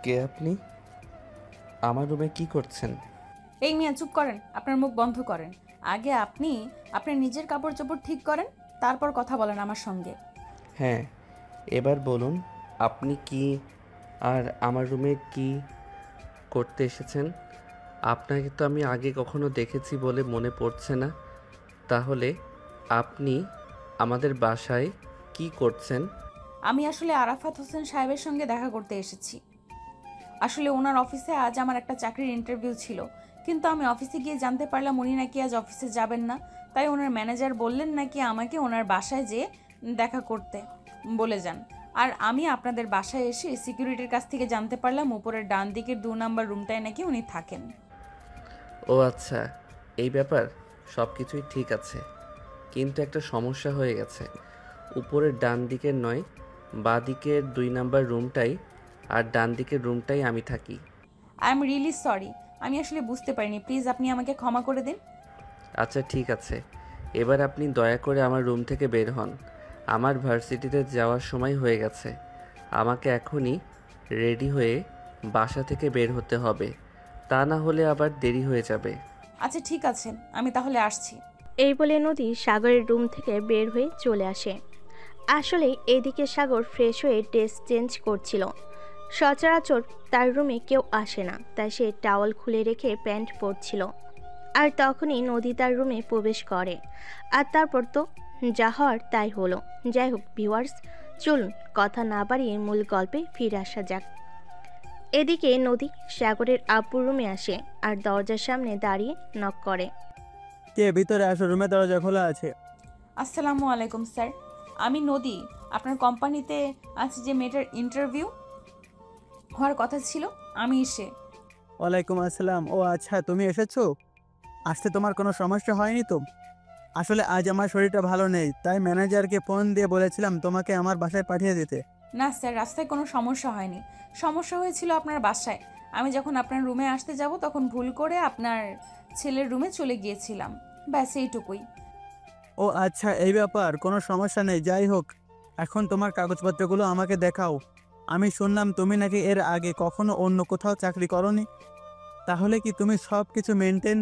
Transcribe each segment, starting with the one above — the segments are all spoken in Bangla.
কে আপনি? আমার রুমে কি করছেন? এই মিয়া চুপ করেন, আপনার মুখ বন্ধ করেন। আগে আপনি আপনার নিজের কাপড় চোপড় ঠিক করেন, তারপর কথা বলেন আমার সঙ্গে। হ্যাঁ, এবার বলুন আপনি কি আর আমার রুমে কি করতে এসেছেন? আপনাকে তো আমি আগে কখনো দেখেছি বলে মনে পড়ছে না। তাহলে আপনি আমাদের বাসায় কি করছেন? আমি আসলে আরাফাত হোসেন সাহেবের সঙ্গে দেখা করতে এসেছি। আসলে ওনার অফিসে আজ আমার একটা চাকরির ইন্টারভিউ ছিল, কিন্তু আমি অফিসে গিয়ে জানতে পারলাম উনি নাকি আজ অফিসে যাবেন না। তাই ওনার ম্যানেজার বললেন নাকি আমাকে ওনার বাসায় যেয়ে দেখা করতে বলে যান। আর আমি আপনাদের বাসায় এসে সিকিউরিটির কাছ থেকে জানতে পারলাম উপরের ডান দিকের 2 নম্বর রুমটায় নাকি উনি থাকেন। ও আচ্ছা, এই ব্যাপার। সব কিছুই ঠিক আছে, কিন্তু একটা সমস্যা হয়ে গেছে। উপরের ডান দিকের নয়, বাঁ দিকের 2 নাম্বার রুমটাই, আর ডান দিকের রুমটাই আমি থাকি। আই এম রিয়েলি সরি, আমি আসলে বুঝতে পারিনি, প্লিজ আপনি আমাকে ক্ষমা করে দিন। আচ্ছা ঠিক আছে, এবার আপনি দয়া করে আমার রুম থেকে বের হন। আমার ভার্সিটিতে যাওয়ার সময় হয়ে গেছে। আমাকে এখনই রেডি হয়ে বাসা থেকে বের হতে হবে, তা না হলে আবার দেরি হয়ে যাবে। আচ্ছা ঠিক আছে, আমি তাহলে আসছি। এই বলে নদী সাগরের রুম থেকে বের হয়ে চলে আসে। আসলে এদিকে সাগর ফ্রেশ হয়ে ড্রেস চেঞ্জ করছিল। সচরাচর তার রুমে কেউ আসে না, তাই সে টাওয়াল খুলে রেখে প্যান্ট পরছিল। আর তখনই নদী তার রুমে প্রবেশ করে। আর তারপর তো যা হওয়ার তাই হলো। যাই হোক ভিউয়ার্স, চলুন কথা না বাড়িয়ে মূল গল্পে ফিরে আসা যাক। এদিকে নদী সাগরের আব্বুর রুমে আসে আর দরজার সামনে দাঁড়িয়ে নক করে। কে? ভিতরে আসো, রুমে দরজা খোলা আছে। আসসালামু আলাইকুম স্যার, আমি নদী। আপনার কোম্পানিতে আজ যে মেয়েটার ইন্টারভিউ হওয়ার কথা ছিল, আমি সে। ওয়ালাইকুম আসসালাম। ও আচ্ছা, তুমি এসেছো। আসতে তোমার কোনো সমস্যা হয়নি তো? আসলে আজ আমার শরীরটা ভালো নেই, তাই ম্যানেজারকে ফোন দিয়ে বলেছিলাম তোমাকে আমার বাসায় পাঠিয়ে দিতে। না স্যার, রাস্তায় কোনো সমস্যা হয়নি। সমস্যা হয়েছিল আপনার বাসায়। আমি যখন আপনার রুমে আসতে যাব তখন ভুল করে আপনার ছেলের রুমে চলে গিয়েছিলাম, ব্যাস এইটুকুই। ও আচ্ছা, এই ব্যাপার, কোনো সমস্যা নেই। যাই হোক, এখন তোমার কাগজপত্রগুলো আমাকে দেখাও। আমি শুনলাম তুমি নাকি এর আগে কখনো অন্য কোথাও চাকরি করনি। তাহলে কি তুমি সব কিছু মেনটেন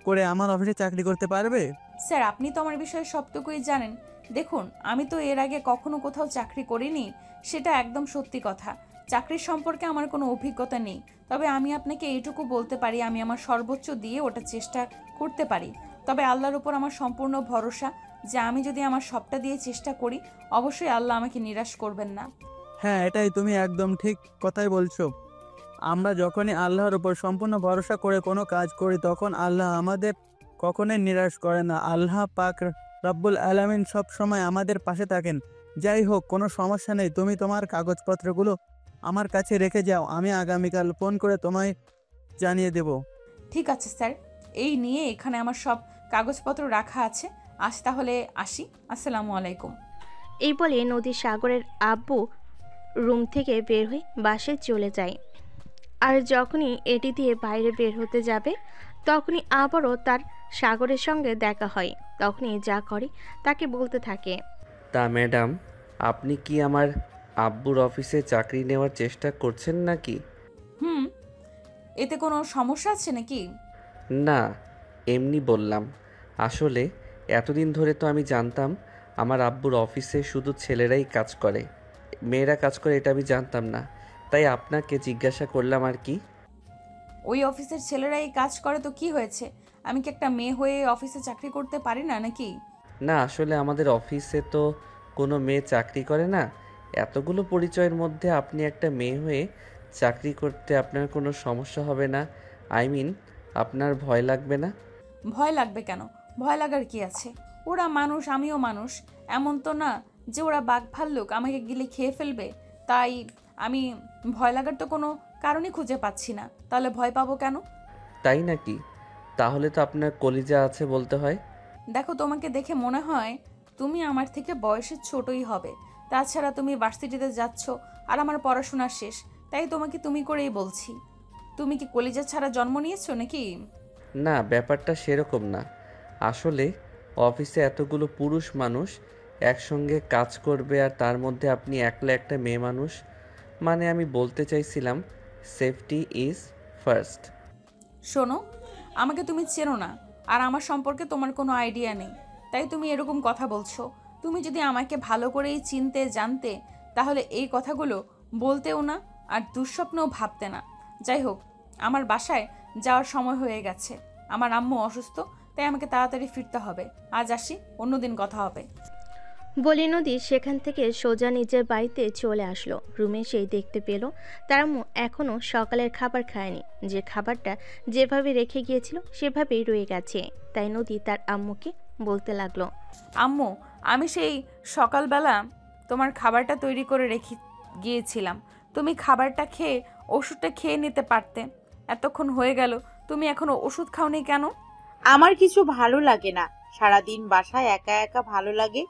করে আমার অফিসে চাকরি করতে পারবে? স্যার, আপনি তো আমার বিষয়ে সবটুকুই জানেন। দেখুন, আমি তো এর আগে কখনো কোথাও চাকরি করিনি, সেটা একদম সত্যি কথা। চাকরির সম্পর্কে আমার কোনো অভিজ্ঞতা নেই, তবে আমি আপনাকে এইটুকু বলতে পারি আমি আমার সর্বোচ্চ দিয়ে ওটা চেষ্টা করতে পারি। তবে আল্লাহর উপর আমার সম্পূর্ণ ভরসা যে আমি যদি আমার সবটা দিয়ে চেষ্টা করি, অবশ্যই আল্লাহ আমাকে নিরাশ করবেন না। হ্যাঁ, এটাই তুমি একদম ঠিক কথাই বলছো। আমরা যখনই আল্লাহর উপর সম্পূর্ণ ভরসা করে কোনো কাজ করি, তখন আল্লাহ আমাদের কখনোই নিরাশ করে না। আল্লাহ পাক রব্বুল আলামিন সব সময় আমাদের পাশে থাকেন। যাই হোক, কোনো সমস্যা নেই, তুমি তোমার কাগজপত্রগুলো আমার কাছে রেখে যাও, আমি আগামীকাল ফোন করে তোমায় জানিয়ে দেব। ঠিক আছে স্যার, এই নিয়ে এখানে আমার সব কাগজপত্র রাখা আছে। আজ তাহলে আসি। আসসালামু আলাইকুম। এই বলে নদী সাগরের আব্বু রুম থেকে বের হয়ে বাসায় চলে যায়। আর যখনই এটি দিয়ে বাইরে বের হতে যাবে, তখনই আবারও তার সাগরের সঙ্গে দেখা হয়। তখনই যা করে তাকে বলতে থাকে। তা ম্যাডাম, আপনি কি আমার আব্বুর অফিসে চাকরি নেওয়ার চেষ্টা করছেন নাকি? হুম, এতে কোনো সমস্যা আছে নাকি? না, এমনি বললাম। আসলে এতদিন ধরে তো আমি জানতাম আমার আব্বুর অফিসে শুধু ছেলেরাই কাজ করে, মেয়েরা কাজ করে এটা আমি জানতাম না। তাই আপনাকে জিজ্ঞাসা করলাম আর কি। ওই অফিসের ছেলেরা এই কাজ করে তো কি হয়েছে? আমি কি একটা মেয়ে হয়ে অফিসে চাকরি করতে পারি না নাকি? না, আসলে আমাদের অফিসে তো কোনো মেয়ে চাকরি করে না। এতগুলো পরিচয়ের মধ্যে আপনি একটা মেয়ে হয়ে চাকরি করতে আপনার কোনো সমস্যা হবে না? আই মিন, আপনার ভয় লাগবে না? ভয় লাগবে কেন? ভয় লাগার কি আছে? ওরা মানুষ, আমিও মানুষ। এমন তো না যে ওরা বাঘ ভাল্লুক আমাকে গিলে খেয়ে ফেলবে। তাই আমি ভয় লাগার তো কোনো কারণই খুঁজে পাচ্ছি না। তাহলে ভয় পাবো কেন? তাই নাকি? তাহলে তো আপনার কলিজা আছে বলতে হয়। দেখো, তোমাকে দেখে মনে হয় তুমি আমার থেকে বয়সে ছোটই হবে। তাছাড়া তুমি ভার্সিটিতে যাচ্ছ আর আমার পড়াশোনা শেষ, তাই তোমাকে তুমি করেই বলছি। তুমি কি কলিজা ছাড়া জন্ম নিয়েছো নাকি? না, ব্যাপারটা সেরকম না। আসলে অফিসে এতগুলো পুরুষ মানুষ একসঙ্গে কাজ করবে, আর তার মধ্যে আপনি একলা একটা মেয়ে মানুষ। মানে আমি বলতে চাইছিলাম সেফটি ইজ ফার্স্ট। শোনো, আমাকে তুমি চেনো না, আর আমার সম্পর্কে তোমার কোনো আইডিয়া নেই, তাই তুমি এরকম কথা বলছো। তুমি যদি আমাকে ভালো করেই চিনতে জানতে, তাহলে এই কথাগুলো বলতেও না, আর দুঃস্বপ্নও ভাবতে না। যাই হোক, আমার বাসায় যাওয়ার সময় হয়ে গেছে। আমার আম্মু অসুস্থ, তাই আমাকে তাড়াতাড়ি ফিরতে হবে। আজ আসি, অন্যদিন কথা হবে। বলে নদী সেখান থেকে সোজা নিজের বাড়িতে চলে আসলো। রুমে সেই দেখতে পেল তার আম্মু এখনও সকালের খাবার খায়নি। যে খাবারটা যেভাবে রেখে গিয়েছিল সেভাবেই রয়ে গেছে। তাই নদী তার আম্মুকে বলতে লাগলো, আম্মু, আমি সেই সকালবেলা তোমার খাবারটা তৈরি করে রেখে গিয়েছিলাম। তুমি খাবারটা খেয়ে ওষুধটা খেয়ে নিতে পারতে। এতক্ষণ হয়ে গেল, তুমি এখনো ওষুধ খাওনি কেন? আমার কিছু ভালো লাগে না, সারাদিন বাসায় একা একা ভালো লাগে।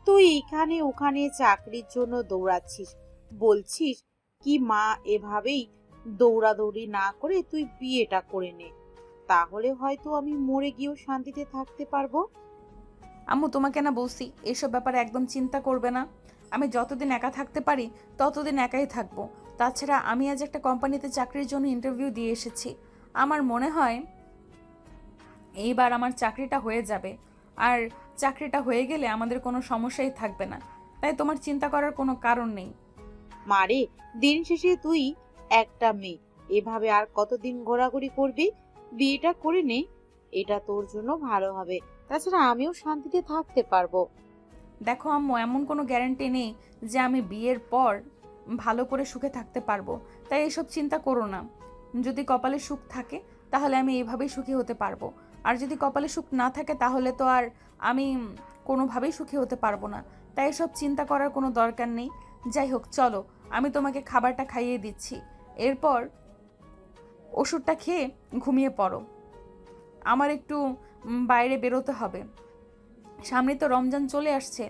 তুই এখানে ওখানে চাকরির জন্য দৌড়াচ্ছিস, বলছিস কি মা এভাবেই দৌড়াদৌড়ি না করে তুই বিয়েটা করে নে, তাহলে হয়তো আমি মরে গিয়েও শান্তিতে থাকতে পারবো। আম্মু, তোমাকে না বলছি এইসব ব্যাপারে একদম চিন্তা করবে না। আমি যতদিন একা থাকতে পারি ততদিন একাই থাকবো। তাছাড়া আমি আজ একটা কোম্পানিতে চাকরির জন্য ইন্টারভিউ দিয়ে এসেছি। আমার মনে হয় এইবার আমার চাকরিটা হয়ে যাবে, আর চাকরিটা হয়ে গেলে আমাদের কোনো সমস্যাই থাকবে না। তাই তোমার চিন্তা করার কোনো কারণ নেই। মারে, দিন শেষে তুই একটা মেয়ে, এভাবে আর কতদিন ঘোরাঘুরি করবি? বিয়েটা করে নে, এটা তোর জন্য ভালো হবে। তাছাড়া আমিও শান্তিতে থাকতে পারবো। দেখো আম্মু, এমন কোনো গ্যারান্টি নেই যে আমি বিয়ের পর ভালো করে সুখে থাকতে পারবো। তাই এসব চিন্তা করো না। যদি কপালে সুখ থাকে তাহলে আমি এইভাবেই সুখী হতে পারবো, আর যদি কপালে সুখ না থাকে তাহলে তো আর আমি কোনোভাবেই সুখী হতে পারবো না। তাই এসব চিন্তা করার কোনো দরকার নেই। যাই হোক, চলো, আমি তোমাকে খাবারটা খাইয়ে দিচ্ছি। এরপর ওষুধটা খেয়ে ঘুমিয়ে পড়ো। আমার একটু বাইরে বেরোতে হবে। সামনে তো রমজান চলে আসছে,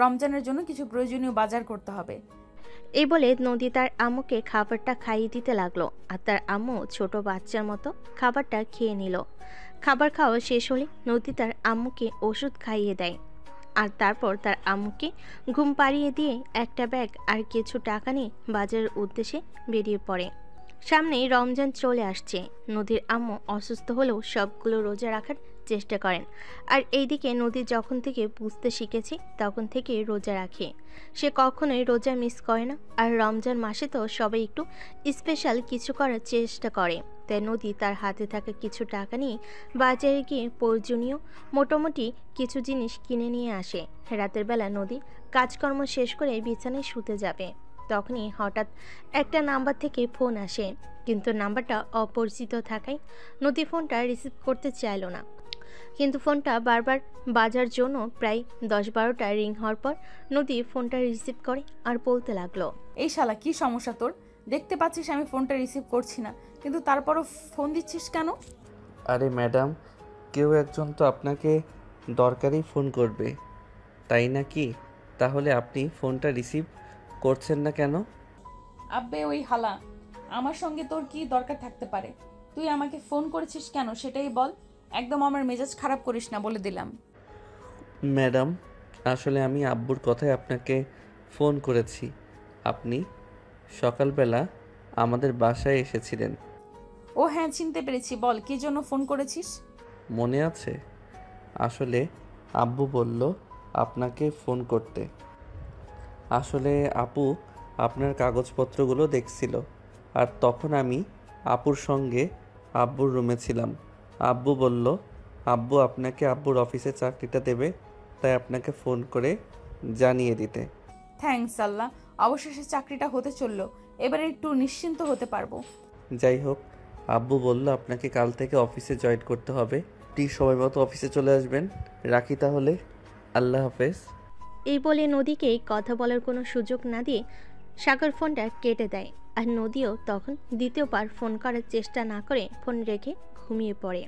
রমজানের জন্য কিছু প্রয়োজনীয় বাজার করতে হবে। এই বলে নদী তার আম্মুকে খাবারটা খাইয়ে দিতে লাগলো। আর তার আম্মু ছোট বাচ্চার মতো খাবারটা খেয়ে নিল। খাবার খাওয়া শেষ হলে নদী তার আম্মুকে ওষুধ খাইয়ে দেয়। আর তারপর তার আম্মুকে ঘুম পাড়িয়ে দিয়ে একটা ব্যাগ আর কিছু টাকা নিয়ে বাজারের উদ্দেশ্যে বেরিয়ে পড়ে। সামনেই রমজান চলে আসছে। নদীর আম্মু অসুস্থ হলেও সবগুলো রোজা রাখার চেষ্টা করেন। আর এইদিকে নদী যখন থেকে বুঝতে শিখেছে তখন থেকে রোজা রাখে। সে কখনোই রোজা মিস করে না। আর রমজান মাসে তো সবাই একটু স্পেশাল কিছু করার চেষ্টা করে। তাই নদী তার হাতে থাকা কিছু টাকা নিয়ে বাজারে গিয়ে প্রয়োজনীয় মোটামুটি কিছু জিনিস কিনে নিয়ে আসে। রাতের বেলা নদী কাজকর্ম শেষ করে বিছানায় শুতে যাবে। তখনই হঠাৎ একটা নাম্বার থেকে ফোন আসে, কিন্তু নাম্বারটা অপরিচিত থাকায় নদী ফোনটা রিসিভ করতে চাইল না। কিন্তু ফোনটা বারবার বাজার জন্য প্রায় 10-12টা রিং হওয়ার পর নদী ফোনটা রিসিভ করে আর বলতে লাগলো, এই শালা, কি সমস্যা তোর? দেখতে পাচ্ছিস আমি ফোনটা রিসিভ করছি না, কিন্তু তারপরও ফোন দিচ্ছিস কেন? আরে ম্যাডাম, কেউ একজন তো আপনাকে দরকারি ফোন করবে, তাই না কি? তাহলে আপনি ফোনটা রিসিভ করছেন না কেন? আব্বে ওই হালা, আমার সঙ্গে তোর কি দরকার থাকতে পারে? তুই আমাকে ফোন করেছিস কেন সেটাই বল। একদম আমার মেজাজ খারাপ করিস না, বলে দিলাম। ম্যাডাম, আসলে আমি আব্বুর কথায় আপনাকে ফোন করেছি। আপনি সকালবেলা আমাদের বাসায় এসেছিলেন, ও হ্যাঁ, চিনতে পেরেছি। বল, কি জন্য ফোন করেছিস? মনে আছে? আসলে আব্বু বলল আপনাকে ফোন করতে। আসলে আপু আপনার কাগজপত্রগুলো দেখছিল, আর তখন আমি আপুর সঙ্গে আব্বুর রুমে ছিলাম। আব্বু বলল আব্বু আপনাকে আব্বুর অফিসে চাকরিটা দেবে, তাই আপনাকে ফোন করে জানিয়ে দিতে। থ্যাঙ্কস আল্লাহ, অবশেষে চাকরিটা হতে চললো। এবারে একটু নিশ্চিন্ত হতে পারবো। যাই হোক, আব্বু বলল আপনাকে কাল থেকে অফিসে জয়েন করতে হবে। ঠিক সময় মতো অফিসে চলে আসবেন। রাখি তাহলে, আল্লাহ হাফেজ। এই বলে নদীকে কথা বলার কোনো সুযোগ না দিয়ে সাগর ফোনটা কেটে দেয়। আর নদীও তখন দ্বিতীয়বার ফোন করার চেষ্টা না করে ফোন রেখে ঘুমিয়ে পড়ে।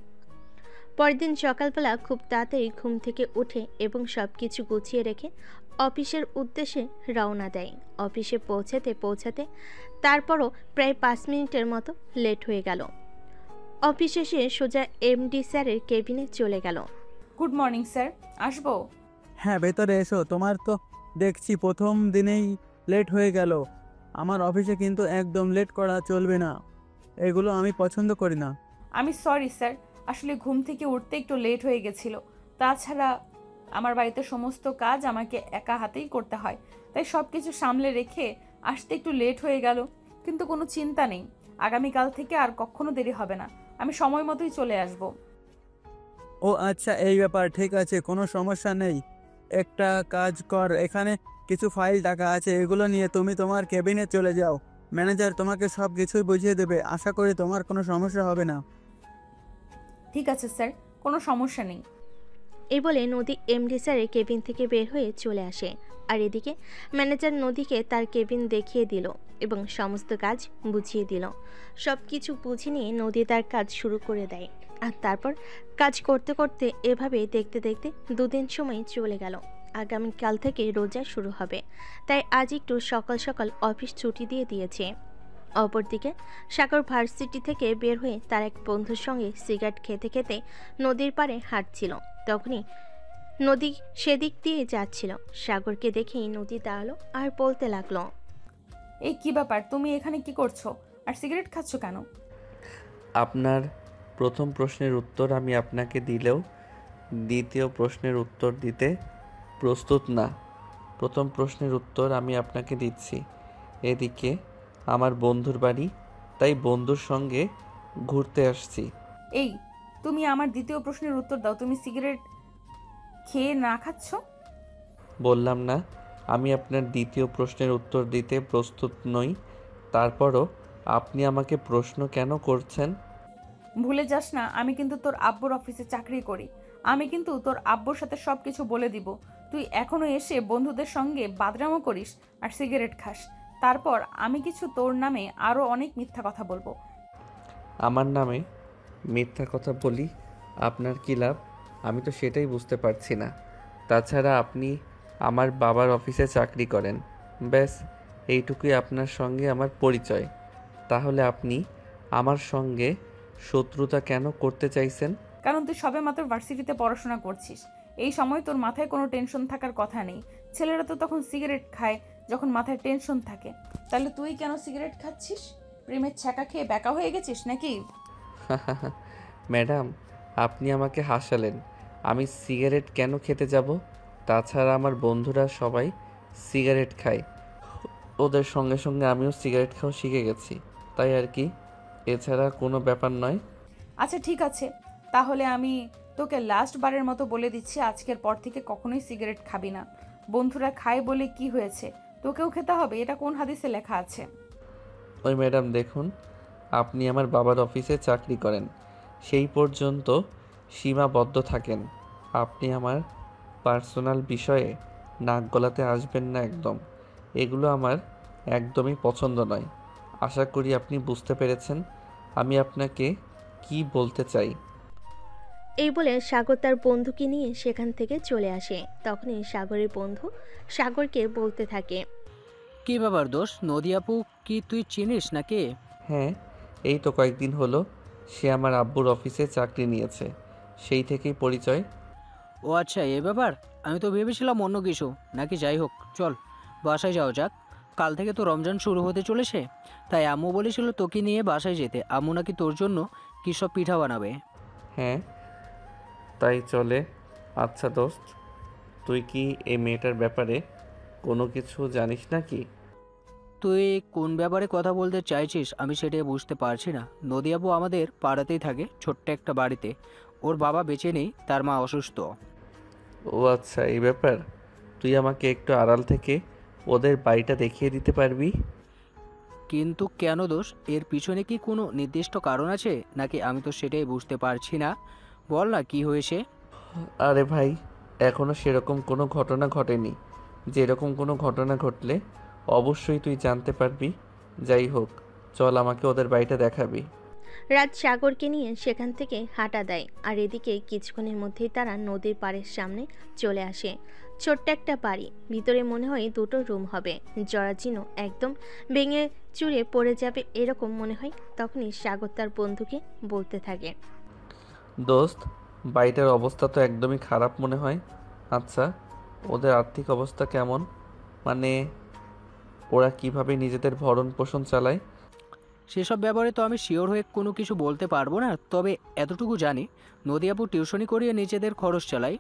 পরের দিন সকালবেলা খুব তাড়াতাড়ি ঘুম থেকে উঠে এবং সব কিছু গুছিয়ে রেখে অফিসের উদ্দেশ্যে রওনা দেয়। অফিসে পৌঁছাতে তারপরও প্রায় 5 মিনিটের মতো লেট হয়ে গেল। অফিস এসে সোজা এমডি স্যারের কেবিনে চলে গেল। গুড মর্নিং স্যার, আসবো? হ্যাঁ, ভেতরে এসো। তোমার তো দেখছি প্রথম দিনেই লেট হয়ে গেল। আমার অফিসে কিন্তু একদম লেট করা চলবে না, এগুলো আমি পছন্দ করি না। আমি সরি স্যার, আসলে ঘুম থেকে উঠতে একটু লেট হয়ে গেছিল। তাছাড়া আমার বাড়িতে সমস্ত কাজ আমাকে একা হাতেই করতে হয়, তাই সব কিছু সামলে রেখে আসতে একটু লেট হয়ে গেল। কিন্তু কোনো চিন্তা নেই, আগামীকাল থেকে আর কখনো দেরি হবে না, আমি সময় মতোই চলে আসব। ও আচ্ছা, এই ব্যাপার, ঠিক আছে, কোনো সমস্যা নেই। একটা কাজ কর, এখানে কিছু ফাইল টাকা আছে, এগুলো নিয়ে তুমি তোমার কেবিনে চলে যাও। ম্যানেজার তোমাকে সব কিছুই বুঝিয়ে দেবে, আশা করি তোমার কোনো সমস্যা হবে না। ঠিক আছে স্যার, কোনো সমস্যা নেই। এই বলে নদী এমডি স্যারের কেবিন থেকে বের হয়ে চলে আসে। আর এদিকে ম্যানেজার নদীকে তার কেবিন দেখিয়ে দিল এবং সমস্ত কাজ বুঝিয়ে দিল। সব কিছু বুঝে নিয়ে নদী তার কাজ শুরু করে দেয়। আর তারপর কাজ করতে করতে এভাবে দেখতে দেখতে 2 দিন সময় চলে গেল। আগামীকাল থেকে রোজা শুরু হবে, তাই আজ একটু সকাল সকাল অফিস ছুটি দিয়ে দিয়েছে। অপরদিকে সাগর ভার্সিটি থেকে বের হয়ে তার এক বন্ধুর সঙ্গে সিগারেট খেতে খেতে নদীর পাড়ে হাঁটছিল। তখনই নদী সেদিক দিয়ে যাচ্ছিল। সাগরকে দেখেই নদী দাঁড়ালো আর বলতে লাগলো, এই কি ব্যাপার, তুমি এখানে কি করছো আর সিগারেট খাচ্ছ কেন? আপনার প্রথম প্রশ্নের উত্তর আমি আপনাকে দিলেও দ্বিতীয় প্রশ্নের উত্তর দিতে প্রস্তুত না। প্রথম প্রশ্নের উত্তর আমি আপনাকে দিচ্ছি। এদিকে আমার বন্ধুর বাড়ি, তাই বন্ধুর সঙ্গে ঘুরতে আসছি। এই, তুমি আমার দ্বিতীয় প্রশ্নের উত্তর দাও, তুমি সিগারেট খেয়ে না খাচ্ছ? বললাম না আমি আপনার দ্বিতীয় প্রশ্নের উত্তর দিতে প্রস্তুত নই। তারপরও আপনি আমাকে প্রশ্ন কেন করছেন? ভুলে যাস না, আমি কিন্তু তোর আব্বুর অফিসে চাকরি করি। আমি কিন্তু তোর আব্বুর সাথে সব কিছু বলে দিব। তুই এখনো এসে বন্ধুদের সঙ্গে বাদরামো করিস আর সিগারেট খাস। তারপর আমি কিছু তোর নামে আরও অনেক মিথ্যা কথা বলবো। আমার নামে মিথ্যা কথা বলি আপনার কী লাভ? আমি তো সেটাই বুঝতে পারছি না। তাছাড়া আপনি আমার বাবার অফিসে চাকরি করেন, ব্যাস এইটুকুই আপনার সঙ্গে আমার পরিচয়। তাহলে আপনি আমার সঙ্গে শত্রুতা কেন করতে চাইছেন? কারণ তুই সবেমাত্র ভার্সিটিতে পড়াশোনা করছিস। এই সময় তোর মাথায় কোনো টেনশন থাকার কথা নেই। ছেলেরা তো তখন সিগারেট খায় যখন মাথায় টেনশন থাকে। তাহলে তুই কেন সিগারেট খাচ্ছিস? প্রেমের ছ্যাঁকা খেয়ে ব্যাকা হয়ে গেছিস নাকি? ম্যাডাম, আপনি আমাকে হাসালেন। আমি সিগারেট কেন খেতে যাব? তাছাড়া আমার বন্ধুরা সবাই সিগারেট খায়, ওদের সঙ্গে সঙ্গে আমিও সিগারেট খাওয়া শিখে গেছি, তাই আর কি, এছাড়া কোনো ব্যাপার নয়। আচ্ছা ঠিক আছে, তাহলে আমি তোকে লাস্ট বারের মতো বলে দিচ্ছি, আজকের পর থেকে কখনোই সিগারেট খাবি না। বন্ধুরা খায় বলে কি হয়েছে, তোকেও খেতে হবে? এটা কোন হাদিসে লেখা আছে? ওই ম্যাডাম দেখুন, আপনি আমার বাবার অফিসে চাকরি করেন, সেই পর্যন্ত সীমাবদ্ধ থাকেন। আপনি আমার পার্সোনাল বিষয়ে নাক গলাতে আসবেন না একদম। এগুলো আমার একদমই পছন্দ নয়। আশা করি আপনি বুঝতে পেরেছেন আমি আপনাকে কি বলতে চাই। এই বলে সাগর তার বন্ধুকে নিয়ে সেখান থেকে চলে আসে। তখনই সাগরের বন্ধু সাগরকে বলতে থাকে, কি ব্যাপার দোষ, নদী আপু কি তুই চিনিস নাকি? হ্যাঁ, এই তো কয়েকদিন হলো সে আমার আব্বুর অফিসে চাকরি নিয়েছে, সেই থেকেই পরিচয়। ও আচ্ছা, এ ব্যাপার। আমি তো ভেবেছিলাম অন্য কিছু নাকি। যাই হোক, চল বাসায় যাওয়া যাক। কাল থেকে তো রমজান শুরু হতে চলেছে, তাই আম্মু বলেছিল তোকে নিয়ে বাসায় যেতে। আম্মু নাকি তোর জন্য কী সব পিঠা বানাবে। হ্যাঁ, তাই চলে। আচ্ছা দোস্ত, তুই কি এই মেয়েটার ব্যাপারে কোনো কিছু জানিস নাকি? তুই কোন ব্যাপারে কথা বলতে চাইছিস আমি সেটাই বুঝতে পারছি না। নদী আপু আমাদের পাড়াতেই থাকে, ছোট্ট একটা বাড়িতে। ওর বাবা বেঁচে নেই, তার মা অসুস্থ। ও আচ্ছা, এই ব্যাপার। তুই আমাকে একটু আড়াল থেকে ওদের বাড়িটা দেখিয়ে দিতে পারবি? কিন্তু কেন দোষ, এর পিছনে কি কোনো নির্দিষ্ট কারণ আছে নাকি? আমি তো সেটাই বুঝতে পারছি না। বল না কি হয়েছে। আরে ভাই, এখনও সেরকম কোনো ঘটনা ঘটেনি। যেরকম কোনো ঘটনা ঘটলে অবশ্যই তুই জানতে পারবি। যাই হোক, চল আমাকে ওদের বাড়িটা দেখাবি। রাত সাগরকে নিয়ে সেখান থেকে হাঁটা দেয়। আর এদিকে কিছুক্ষণের মধ্যেই তারা নদীর পাড়ের সামনে চলে আসে। ছোট্ট একটা বাড়ি, ভিতরে মনে হয় 2টো রুম হবে। জরাজীর্ণ, একদম ভেঙে চুরে পড়ে যাবে এরকম মনে হয়। তখনই সাগর তার বন্ধুকে বলতে থাকে, দোস্ত, বাড়িটার অবস্থা তো একদমই খারাপ মনে হয়। আচ্ছা, ওদের আর্থিক অবস্থা কেমন? মানে ওরা কিভাবে নিজেদের ভরণ পোষণ চালায়? সেসব ব্যাপারে তো আমি শিওর হয়ে কোনো কিছু বলতে পারবো না, তবে এতটুকু জানি নদী আপু টিউশনি করিয়ে নিজেদের খরচ চালায়।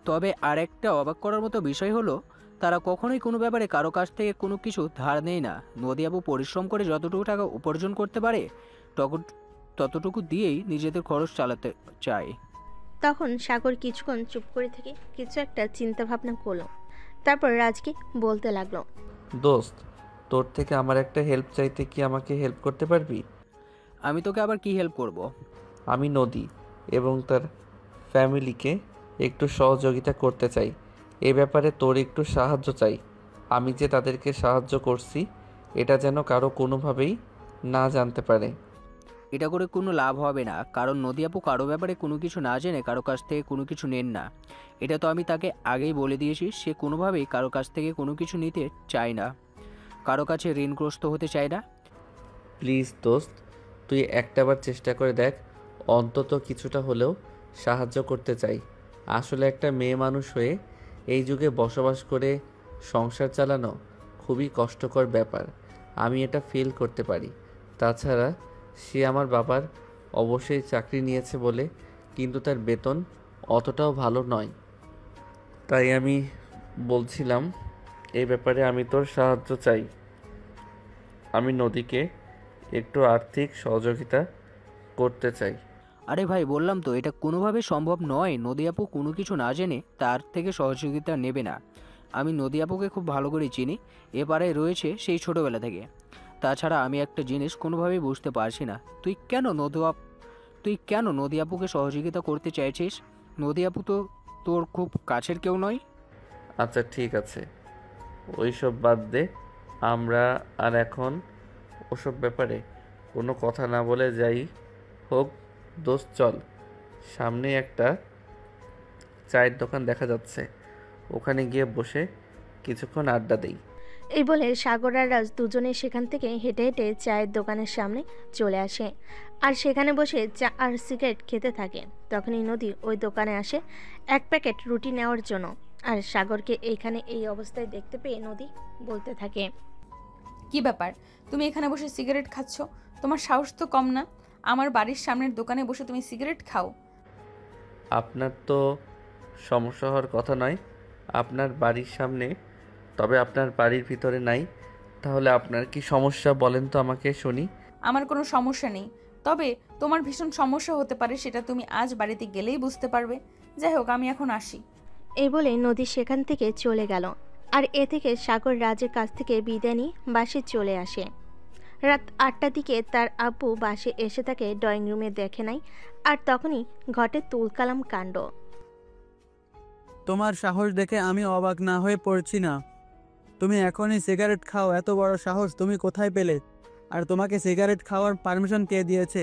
তবে আর একটা অবাক করার মতো বিষয় হলো তারা কখনোই কোনো ব্যাপারে কারো কাছ থেকে কোনো কিছু ধার নেয় না। নদী আপু পরিশ্রম করে যতটুকু টাকা উপার্জন করতে পারে ততটুকু দিয়েই নিজেদের খরচ চালাতে চায়। তখন সাগর কিছুক্ষণ চুপ করে থেকে কিছু একটা চিন্তা ভাবনা করলো। তারপর রাজকে বলতে লাগলো। দোস্ত, তোর থেকে আমার একটা হেল্প চাইতে কি আমাকে হেল্প করতে পারবি? আমি তোকে আবার কি হেল্প করব? আমি নদী এবং তার ফ্যামিলিকে একটু সহযোগিতা করতে চাই। এ ব্যাপারে তোর একটু সাহায্য চাই। আমি যে তাদেরকে সাহায্য করছি এটা যেন কারো কোনোভাবেই না জানতে পারে। এটা করে কোনো লাভ হবে না, কারণ নদী আপু কারো ব্যাপারে কোনো কিছু না জেনে কারো কাছ থেকে কোনো কিছু নেন না। এটা তো আমি তাকে আগেই বলে দিয়েছি। সে কোনোভাবেই কারো কাছ থেকে কোনো কিছু নিতে চায় না, কারো কাছে ঋণগ্রস্ত হতে চায় না। প্লিজ দোস্ত, তুই একটাবার চেষ্টা করে দেখ, অন্তত কিছুটা হলেও সাহায্য করতে চাই। আসলে একটা মেয়ে মানুষ হয়ে এই যুগে বসবাস করে সংসার চালানো খুবই কষ্টকর ব্যাপার। আমি এটা ফিল করতে পারি। তাছাড়া সে আমার বাবার অবশ্যই চাকরি নিয়েছে বলে, কিন্তু তার বেতন অতটাও ভালো নয়। তাই আমি বলছিলাম এই ব্যাপারে আমি তোর সাহায্য চাই। আমি নদীকে একটু আর্থিক সহযোগিতা করতে চাই। আরে ভাই, বললাম তো এটা কোনোভাবে সম্ভব নয়। নদী আপু কোনো কিছু না জেনে তার থেকে সহযোগিতা নেবে না। আমি নদী আপুকে খুব ভালো করে চিনি, এপারে রয়েছে সেই ছোটোবেলা থেকে। তাছাড়া আমি একটা জিনিস কোনোভাবেই বুঝতে পারছি না, তুই কেন নদী আপুকে সহযোগিতা করতে চাইছিস? নদী আপু তো তোর খুব কাছের কেউ নয়। আচ্ছা ঠিক আছে, ওইসব বাদ দে। আমরা আর এখন ওসব ব্যাপারে কোনো কথা না বলে যাই হোক। দোস্ত চল, সামনে একটা চায়ের দোকান দেখা যাচ্ছে, ওখানে গিয়ে বসে কিছুক্ষণ আড্ডা দেই। এই বলে সাগর আর রাজ দুজনে সেখান থেকে হেঁটে হেঁটে চায়ের দোকানের সামনে চলে আসে আর সেখানে বসে চা আর সিগারেট খেতে থাকে। তখনই নদী ওই দোকানে আসে এক প্যাকেট রুটি নেওয়ার জন্য। আর সাগরকে এইখানে এই অবস্থায় দেখতে পেয়ে নদী বলতে থাকে। কি ব্যাপার, তুমি এখানে বসে সিগারেট খাচ্ছ? তোমার সাহস তো কম না, আমার বাড়ির সামনের দোকানে বসে তুমি সিগারেট খাও? আপনার তো সমস্যা হওয়ার কথা নয় আপনার বাড়ির সামনে, তবে আপনার বাড়ির ভিতরে নাই। তাহলে আপনার কি সমস্যা বলেন তো আমাকে শুনি। আমার কোনো সমস্যা নেই, তবে তোমার ভীষণ সমস্যা হতে পারে, সেটা তুমি আজ বাড়িতে গেলেই বুঝতে পারবে। যাই হোক, আমি এখন আসি। এই বলে নদী সেখান থেকে চলে গেল। আর এ থেকে সাগর রাজের কাছ থেকে বিদায় নিয়ে বাসে চলে আসে। রাত 8টার দিকে তার আব্বু বাসে এসে তাকে ড্রয়িং রুমে দেখে নাই। আর তখনই ঘটে তুলকালাম কাণ্ড। তোমার সাহস দেখে আমি অবাক না হয়ে পড়ছি না। তুমি এখনই সিগারেট খাও? এত বড় সাহস তুমি কোথায় পেলে? আর তোমাকে সিগারেট খাওয়ার পারমিশন কে দিয়েছে?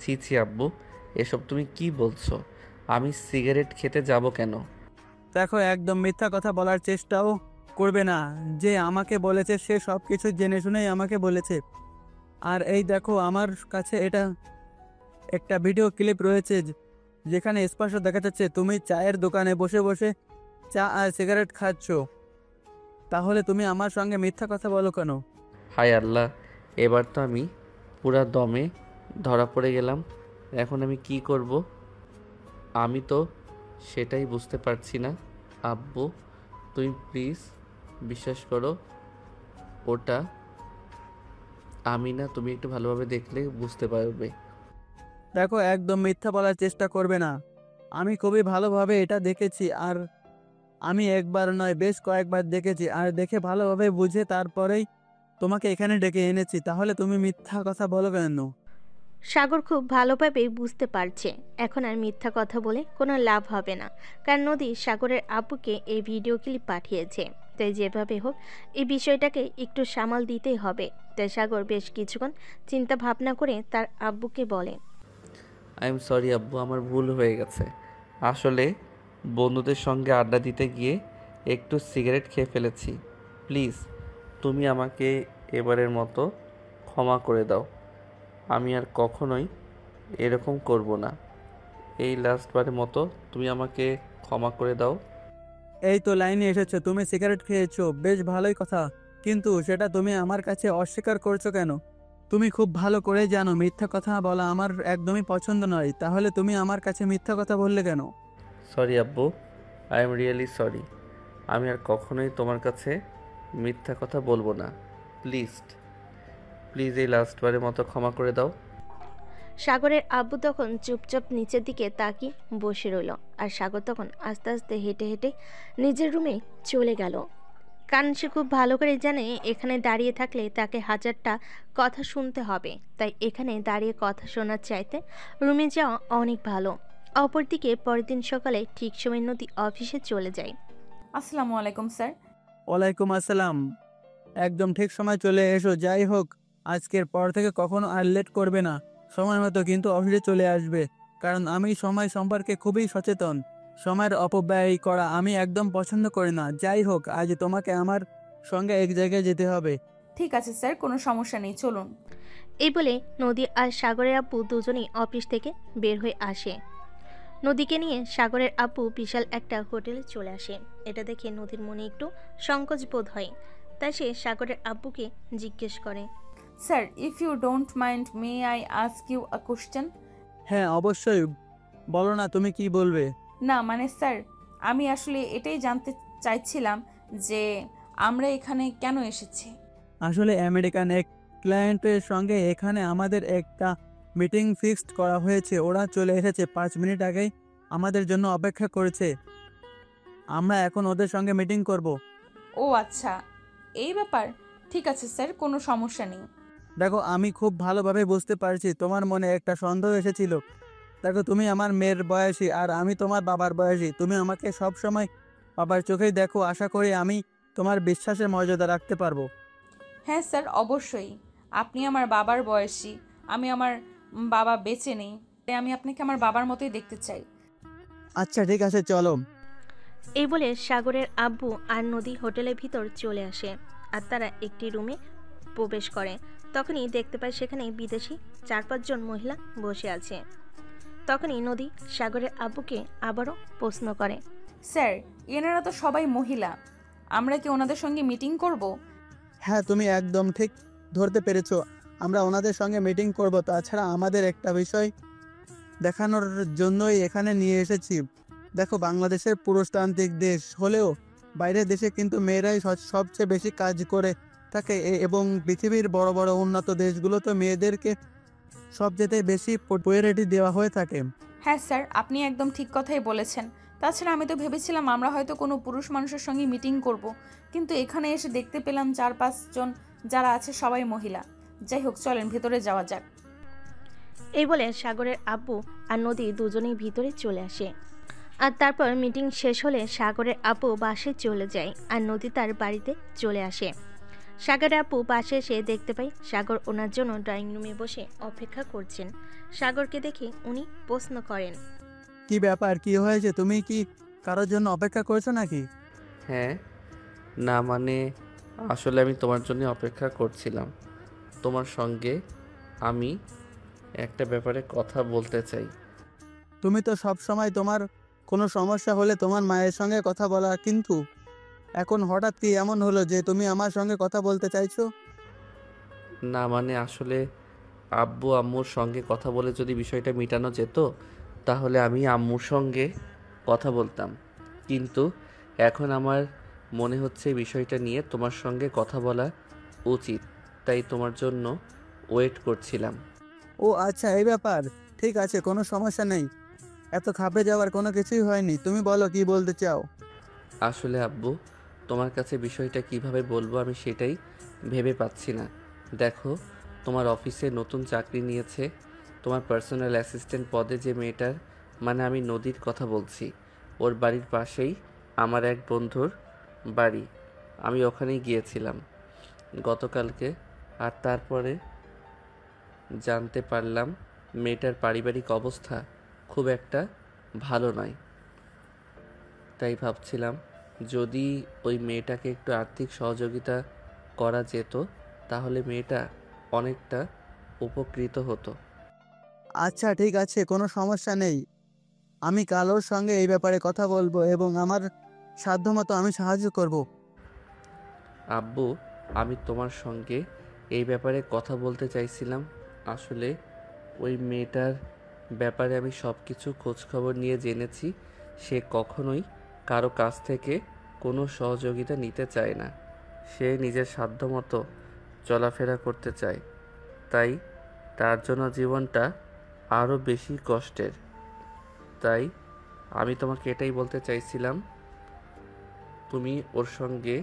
ছি ছি আব্বু, এসব তুমি কি বলছো? আমি সিগারেট খেতে যাব কেন? দেখো, একদম মিথ্যা কথা বলার চেষ্টাও করবে না। যে আমাকে বলেছে সে সব কিছু জেনে শুনেই আমাকে বলেছে। আর এই দেখো, আমার কাছে এটা একটা ভিডিও ক্লিপ রয়েছে যেখানে স্পষ্ট দেখা যাচ্ছে তুমি চায়ের দোকানে বসে বসে চা আর সিগারেট খাচ্ছ। তাহলে তুমি আমার সঙ্গে মিথ্যা কথা বলো কেন? হায় আল্লাহ, এবার তো আমি পুরা দমে ধরা পড়ে গেলাম। এখন আমি কি করব? আমি তো সেটাই বুঝতে পারছি না। আব্বু, তুমি প্লিজ বিশ্বাস করো, ওটা আমি না। তুমি একটু ভালোভাবে দেখলে বুঝতে পারবে। দেখো, একদম মিথ্যা বলার চেষ্টা করবে না। আমি খুবই ভালোভাবে এটা দেখেছি, আর আমি একবার নয় বেশ কয়েকবার দেখেছি, আর দেখে ভালোভাবে বুঝে তারপরেই তোমাকে এখানে ডেকে এনেছি। তাহলে তুমি মিথ্যা কথা বলো কেন? সাগর খুব ভালোভাবেই বুঝতে পারছে এখন আর মিথ্যা কথা বলে কোনো লাভ হবে না, কারণ নদী সাগরের আব্বুকে এই ভিডিও ক্লিপ পাঠিয়েছে। তাই যেভাবে হোক এই বিষয়টাকে একটু সামাল দিতেই হবে। তাই সাগর বেশ কিছুক্ষণ চিন্তা ভাবনা করে তার আব্বুকে বলে। আই এম সরি আব্বু, আমার ভুল হয়ে গেছে। আসলে বন্ধুদের সঙ্গে আড্ডা দিতে গিয়ে একটু সিগারেট খেয়ে ফেলেছি। প্লিজ তুমি আমাকে এবারের মতো ক্ষমা করে দাও। আমি আর কখনোই এরকম করব না। এই লাস্টবারের মতো তুমি আমাকে ক্ষমা করে দাও। এই তো লাইনে এসেছো, তুমি সিগারেট খেয়েছো, বেশ ভালোই কথা। কিন্তু সেটা তুমি আমার কাছে অস্বীকার করছো কেন? তুমি খুব ভালো করে জানো মিথ্যা কথা বলা আমার একদমই পছন্দ নয়, তাহলে তুমি আমার কাছে মিথ্যা কথা বললে কেন? সরি আব্বু, আই এম রিয়েলি সরি। আমি আর কখনোই তোমার কাছে মিথ্যা কথা বলবো না। প্লিজ প্লিজ এই লাস্টবারের মতো ক্ষমা করে দাও। সাগরের আব্বু তখন চুপচাপ নিচের দিকে তাকিয়ে বসে রইল। আর সাগর তখন আস্তে আস্তে হেঁটে হেঁটে নিজের রুমে চলে গেল। কারণ সে খুব ভালো করে জানে এখানে দাঁড়িয়ে থাকলে তাকে হাজারটা কথা শুনতে হবে, তাই এখানে দাঁড়িয়ে কথা শোনার চাইতে রুমে যাওয়া অনেক ভালো। অপরদিকে পরের দিন সকালে ঠিক সময় নদী অফিসে চলে যায়। আসসালামু আলাইকুম স্যার। ওয়ালাইকুম আসসালাম। একদম ঠিক সময় চলে এসো। যাই হোক, আজকের পর থেকে কখনো আর লেট করবে না, সময় মতো কিন্তু অফিসে চলে আসবে। কারণ আমি সময় সম্পর্কে খুবই সচেতন। সময়ের অপব্যয় করা আমি একদম পছন্দ করি না। যাই হোক, আজ তোমাকে আমার সঙ্গে এক জায়গায় যেতে হবে। ঠিক আছে স্যার, কোনো সমস্যা নেই, চলুন। এই বলে নদী আর সাগরের আব্বু দুজনেই অফিস থেকে বের হয়ে আসে। নদীকে নিয়ে সাগরের আব্বু বিশাল একটা হোটেলে চলে আসে। এটা দেখে নদীর মনে একটু সংকোচ বোধ হয়, তাই সে সাগরের আব্বুকে জিজ্ঞেস করে। Sir, if you don't mind, may I ask you a question? হ্যাঁ, অবশ্যই, বলো না তুমি কি বলবে। না মানে স্যার, আমি আসলে এটাই জানতে চাইছিলাম যে আমরা এখানে কেন এসেছি। আসলে আমেরিকান এক ক্লায়েন্টের সঙ্গে এখানে আমাদের একটা মিটিং ফিক্সড করা হয়েছে। ওরা চলে এসেছে 5 মিনিট আগেই, আমাদের জন্য অপেক্ষা করেছে। আমরা এখন ওদের সঙ্গে মিটিং করব। ও আচ্ছা, এই ব্যাপার। ঠিক আছে স্যার, কোনো সমস্যা নেই। দেখো, আমি খুব ভালোভাবে বুঝতে পারছি তোমার মনে একটা সন্দেহ এসেছিল। দেখো, তুমি আমার মেয়ের বয়সী আর আমি তোমার বাবার বয়সী। তুমি আমাকে সব সময় বাবার চোখেই দেখো। আশা করি আমি তোমার বিশ্বাসের মর্যাদা রাখতে পারবো। হ্যাঁ স্যার, অবশ্যই। আপনি আমার বাবার বয়সী, আমি আমার বাবা বেঁচে নেই, তাই আমি আপনাকে আমার বাবার মতোই দেখতে চাই। আচ্ছা ঠিক আছে, চলো। এই বলে সাগরের আব্বু আর নদী হোটেলের ভিতর চলে আসে। আর তারা একটি রুমে প্রবেশ করে। তখনই দেখতে পায় সেখানে বিদেশি 4-5 জন মহিলা বসে আছে। তখনই নদী সাগরের আব্বুকে আবারও প্রশ্ন করে। স্যার, এনারা তো সবাই মহিলা, আমরা কি ওনাদের সঙ্গে মিটিং করব? হ্যাঁ, তুমি একদম ঠিক ধরতে পেরেছো। আমরা ওনাদের সঙ্গে মিটিং করব। তাছাড়া আমাদের একটা বিষয় দেখানোর জন্যই এখানে নিয়ে এসেছি। দেখো, বাংলাদেশের পুরুষতান্ত্রিক দেশ হলেও বাইরের দেশে কিন্তু মেয়েরাই সবচেয়ে বেশি কাজ করে থাকে এবং পৃথিবীর বড় বড় উন্নত দেশগুলোতে মেয়েদেরকে সবচেয়ে বেশি প্রায়োরিটি দেওয়া হয়ে থাকে। হ্যাঁ স্যার, আপনি একদম ঠিক কথাই বলেছেন। তাছাড়া আমি তো ভেবেছিলাম আমরা হয়তো কোনো পুরুষ মানুষের সঙ্গে মিটিং করব, কিন্তু এখানে এসে দেখতে পেলাম 4-5 জন যারা আছে সবাই মহিলা। যাই হোক, চলেন ভেতরে যাওয়া যাক। এই বলে সাগরের আব্বু আর নদী দুজনেই ভিতরে চলে আসে। আর তারপর মিটিং শেষ হলে সাগরের আব্বু বাসে চলে যায় আর নদী তার বাড়িতে চলে আসে। সাগরের আব্বু বাসে এসে দেখতে পায় সাগর ওনার জন্য ড্রয়িং রুমে বসে অপেক্ষা করছেন। সাগরকে দেখে উনি প্রশ্ন করেন। কি ব্যাপার, কি হয়েছে? তুমি কি কারোর জন্য অপেক্ষা করছো নাকি? হ্যাঁ, না মানে আসলে আমি তোমার জন্য অপেক্ষা করছিলাম। তোমার সঙ্গে আমি একটা ব্যাপারে কথা বলতে চাই। তুমি তো সব সময় তোমার কোনো সমস্যা হলে তোমার মায়ের সঙ্গে কথা বলা, কিন্তু এখন হঠাৎ কি এমন হলো যে তুমি আমার সঙ্গে কথা বলতে চাইছো? না মানে আসলে আব্বু আম্মুর সঙ্গে কথা বলে যদি বিষয়টা মেটানো যেত তাহলে আমি আম্মুর সঙ্গে কথা বলতাম, কিন্তু এখন আমার মনে হচ্ছে বিষয়টা নিয়ে তোমার সঙ্গে কথা বলা উচিত, তাই তোমার জন্য ওয়েট করছিলাম। ও আচ্ছা, এই ব্যাপার। ঠিক আছে, কোনো সমস্যা নেই। এত ঘাবড়ে যাওয়ার কোনো কিছুই হয়নি। তুমি বলো কি বলতে চাও। আসলে আব্বু, তোমার কাছে বিষয়টা কিভাবে বলবো আমি সেটাই ভেবে পাচ্ছি না। দেখো, তোমার অফিসে নতুন চাকরি নিয়েছে, তোমার পার্সোনাল অ্যাসিস্ট্যান্ট পদে যে মেয়েটার, মানে আমি নদীর কথা বলছি, ওর বাড়ির পাশেই আমার এক বন্ধুর বাড়ি। আমি ওখানেই গিয়েছিলাম গতকালকে, আর তারপরে জানতে পারলাম মেয়েটার পারিবারিক অবস্থা খুব একটা ভালো নয়। তাই ভাবছিলাম যদি ওই মেয়েটাকে একটু আর্থিক সহযোগিতা করা যেত তাহলে মেয়েটা অনেকটা উপকৃত হতো। আচ্ছা ঠিক আছে, কোনো সমস্যা নেই। আমি কালোর সঙ্গে এই ব্যাপারে কথা বলবো এবং আমার সাধ্যমতো আমি সাহায্য করব। আব্বু, আমি তোমার সঙ্গে এই ব্যাপারে কথা বলতে চাইছিলাম। আসলে ওই মেয়েটার ব্যাপারে আমি সব কিছু খোঁজখবর নিয়ে জেনেছি। সে কখনোই কারো কাছ থেকে কোনো সহযোগিতা নিতে চায় না। সে নিজের সাধ্যমতো চলাফেরা করতে চায়, তাই তার জন্য জীবনটা আরও বেশি কষ্টের। তাই আমি তোমাকে এটাই বলতে চাইছিলাম, তুমি ওর সঙ্গে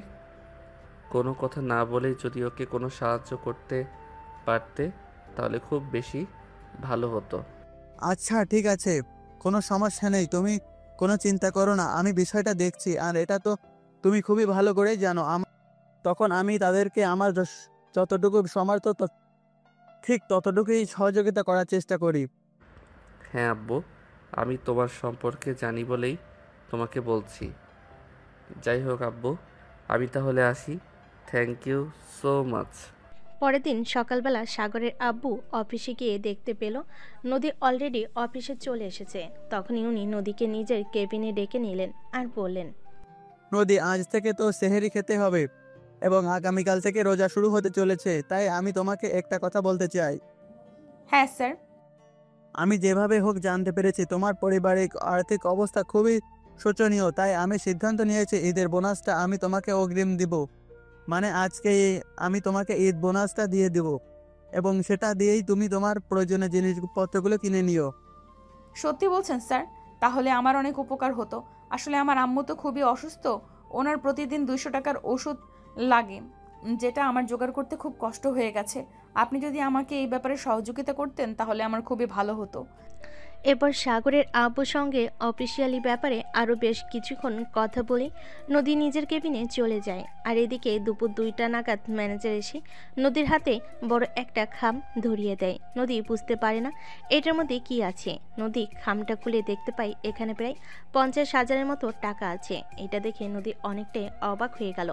কোনো কথা না বলেই যদি ওকে কোনো সাহায্য করতে পারতে তাহলে খুব বেশি ভালো হতো। আচ্ছা ঠিক আছে, কোনো সমস্যা নেই, তুমি কোনো চিন্তা করো না, আমি বিষয়টা দেখছি। আর এটা তো তুমি খুবই ভালো করেই জানো, তখন আমি তাদেরকে আমার যতটুকু সমর্থ ঠিক ততটুকুই সহযোগিতা করার চেষ্টা করি। হ্যাঁ আব্বু, আমি তোমার সম্পর্কে জানি বলেই তোমাকে বলছি। যাই হোক আব্বু, আমি তাহলে আসি। Thank you so much. পরের দিন সকালবেলা সাগরের আব্বু অফিসে গিয়ে দেখতে পেল নদী অলরেডি অফিসে চলে এসেছে। তখনই উনি নদীকে নিজের কেবিনে ডেকে নিলেন আর বললেন, নদী, আজ থেকে তো সেহেরি খেতে হবে এবং আগামীকাল থেকে রোজা শুরু হতে চলেছে, তাই আমি তোমাকে একটা কথা বলতে চাই। হ্যাঁ স্যার। আমি যেভাবে হোক জানতে পেরেছি তোমার পারিবারিক আর্থিক অবস্থা খুবই শোচনীয়, তাই আমি সিদ্ধান্ত নিয়েছি ঈদের বোনাসটা আমি তোমাকে অগ্রিম দিব। মানে আজকে আমি তোমাকে ঈদ বোনাসটা দিয়ে দিব এবং সেটা দিয়েই তুমি তোমার প্রয়োজনীয় জিনিসপত্রগুলো কিনে নিও। সত্যি বলছেন স্যার? তাহলে আমার অনেক উপকার হতো। আসলে আমার আম্মু তো খুবই অসুস্থ, ওনার প্রতিদিন 200 টাকার ওষুধ লাগে, যেটা আমার জোগাড় করতে খুব কষ্ট হয়ে গেছে। আপনি যদি আমাকে এই ব্যাপারে সহযোগিতা করতেন তাহলে আমার খুবই ভালো হতো। এরপর সাগরের আব্বুর সঙ্গে অফিসিয়ালি ব্যাপারে আরও বেশ কিছুক্ষণ কথা বলে নদী নিজের কেবিনে চলে যায়। আর এদিকে দুপুর 2টা নাগাদ ম্যানেজার এসে নদীর হাতে বড় একটা খাম ধরিয়ে দেয়। নদী বুঝতে পারে না এটার মধ্যে কি আছে। নদী খামটা খুলে দেখতে পায় এখানে প্রায় 50,000-এর মতো টাকা আছে। এটা দেখে নদী অনেকটাই অবাক হয়ে গেল।